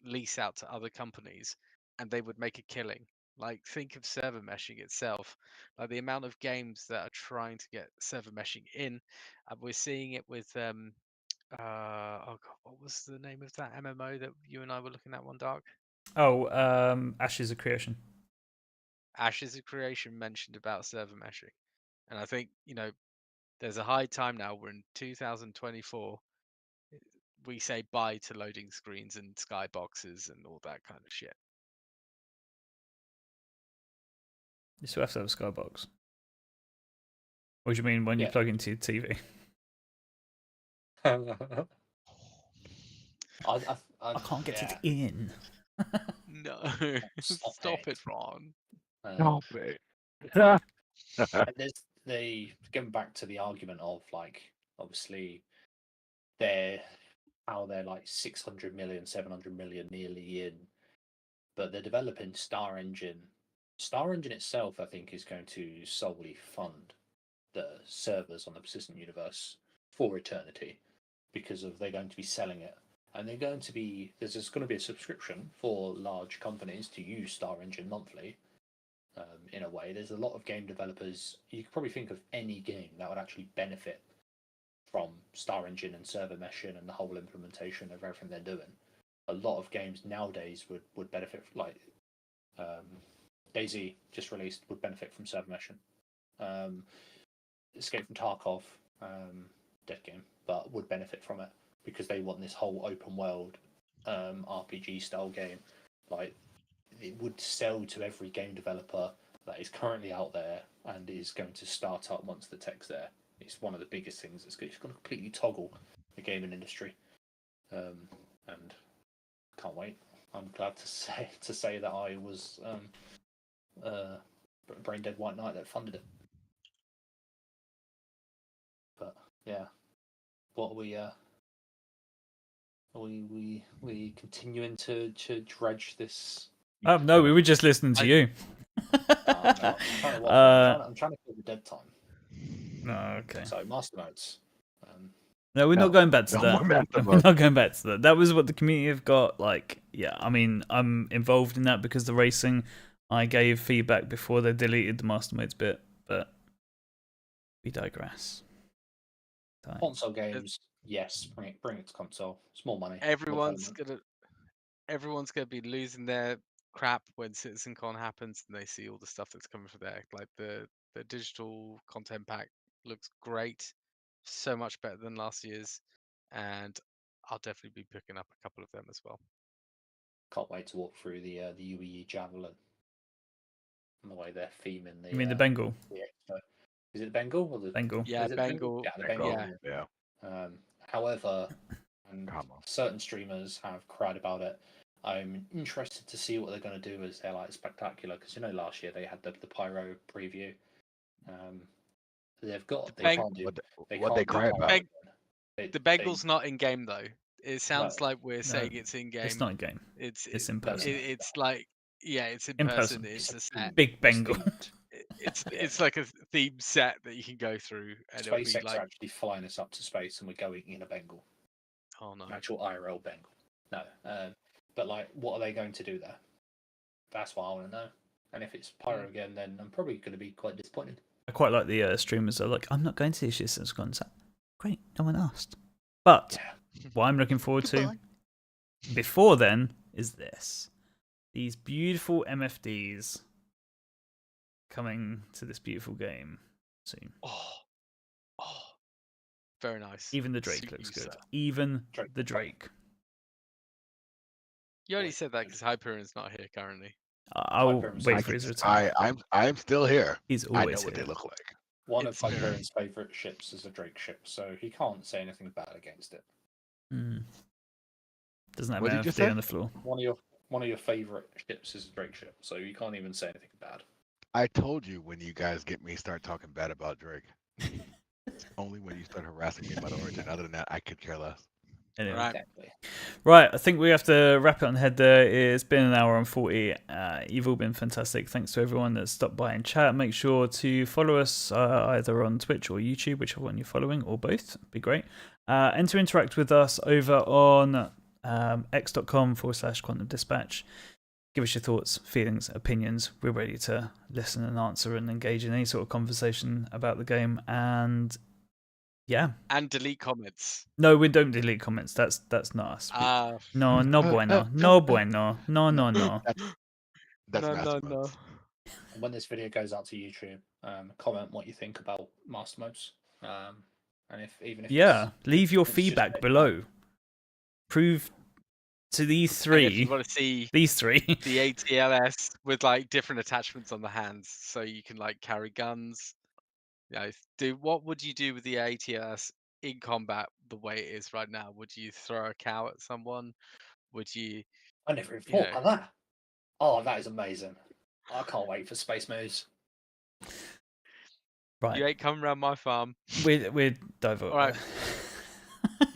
lease out to other companies and they would make a killing. Like, think of server meshing itself. Like, the amount of games that are trying to get server meshing in, we're seeing it with oh god, what was the name of that MMO that you and I were looking at, one dark? Oh, Ashes of Creation. Ashes of Creation mentioned about server meshing, and I think there's a high time now. We're in 2024. We say bye to loading screens and skyboxes and all that kind of shit. You still have to have a skybox. What do you mean when you Yeah. plug into your TV? I can't get it in. No, Stop it, Ron. No, man. And there's going back to the argument of, like, obviously they're like 600 million, 700 million nearly in, but they're developing Star Engine. Star Engine itself, I think, is going to solely fund the servers on the persistent universe for eternity, because they're going to be selling it, and there's going to be a subscription for large companies to use Star Engine monthly. In a way, there's a lot of game developers. You could probably think of any game that would actually benefit from Star Engine and server meshing and the whole implementation of everything they're doing. A lot of games nowadays would benefit, like DayZ just released, would benefit from server meshing. Escape from Tarkov, dead game, but would benefit from it because they want this whole open world RPG style game. Like, it would sell to every game developer that is currently out there and is going to start up once the tech's there. It's one of the biggest things that's going to completely toggle the gaming industry, and can't wait. I'm glad to say that I was brain dead white knight that funded it. But yeah, what are we continuing to dredge this? No, we were just listening to you. No, I'm trying to kill the dead time. No, okay. So Mastermodes. No, we're not going back to that. Mastermodes. We're not going back to that. That was what the community have got. Like, yeah, I mean, I'm involved in that because the racing, I gave feedback before they deleted the Mastermodes bit, but we digress. Console games, yes, bring it to console. It's more money. Everyone's gonna be losing their crap when CitizenCon happens and they see all the stuff that's coming from there. Like, the digital content pack looks great, so much better than last year's, and I'll definitely be picking up a couple of them as well. Can't wait to walk through the UEE Javelin and the way they're theming the. You mean the Bengal? Is it the Bengal or the Bengal? Yeah, is it Bengal. Yeah, the Bengal. Yeah. However, and certain streamers have cried about it. I'm interested to see what they're going to do as their, like, spectacular, because last year they had the pyro preview. They've got they can't do what they cry about. The Bengal's not in game though. It sounds like we're no, saying it's in game. It's not a game. It's It's in No, no, person. no. it's like it's in In person. person. It's a set. Big It's Bengal. themed. It's like a theme set that you can go through, and it'll be SpaceX like, are actually flying us up to space, and we're going in a Bengal, oh no. an actual IRL Bengal. No, but like, what are they going to do there? That's what I want to know. And if it's Pyro again, then I'm probably going to be quite disappointed. I quite like the streamers that are like, I'm not going to the Systems concert. Great, no one asked. But Yeah. what I'm looking forward to Goodbye. before then is this. These beautiful MFDs coming to this beautiful game soon. Oh, very nice. Even the Drake Suit looks you, good. sir. Even Drake. the Drake. You only said that because Hyperion's not here currently. I'll Hyperion's wait like for his it's- return. I'm still here. He's I know always what here. they look like. One It's of very- Hyperion's favourite ships is a Drake ship, so he can't say anything bad against it. Mm. Doesn't have What an did you MFD say? on the floor. One of your favourite ships is a Drake ship, so you can't even say anything bad. I told you when you guys get me start talking bad about Drake. It's only when you start harassing me about Origin. Other than that, I could care less. Anyway. Right. Exactly. Right, I think we have to wrap it on the head there. It's been an hour and 40. You've all been fantastic. Thanks to everyone that stopped by and chat. Make sure to follow us either on Twitch or YouTube, whichever one you're following, or both. It'd be great. And to interact with us over on x.com/Quantum Dispatch. Give us your thoughts, feelings, opinions. We're ready to listen and answer and engage in any sort of conversation about the game. And yeah. And delete comments. No, we don't delete comments. That's not us. No, no bueno. No bueno. No, no, no. That's no, Mastermodes. no. And when this video goes out to YouTube, comment what you think about Mastermodes. And even if Yeah, leave your it's just feedback like- below. Prove to these And if three. you want to see These three. the ATLS with like different attachments on the hands, so you can like carry guns. What would you do with the ATLS in combat the way it is right now? Would you throw a cow at someone? Would you? I never even You thought about that. Oh, that is amazing. I can't wait for space moves. Right. You ain't coming around my farm. We're Alright.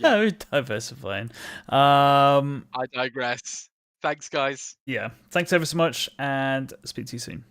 We're diversifying. I digress. Thanks, guys. Yeah. Thanks ever so much, and speak to you soon.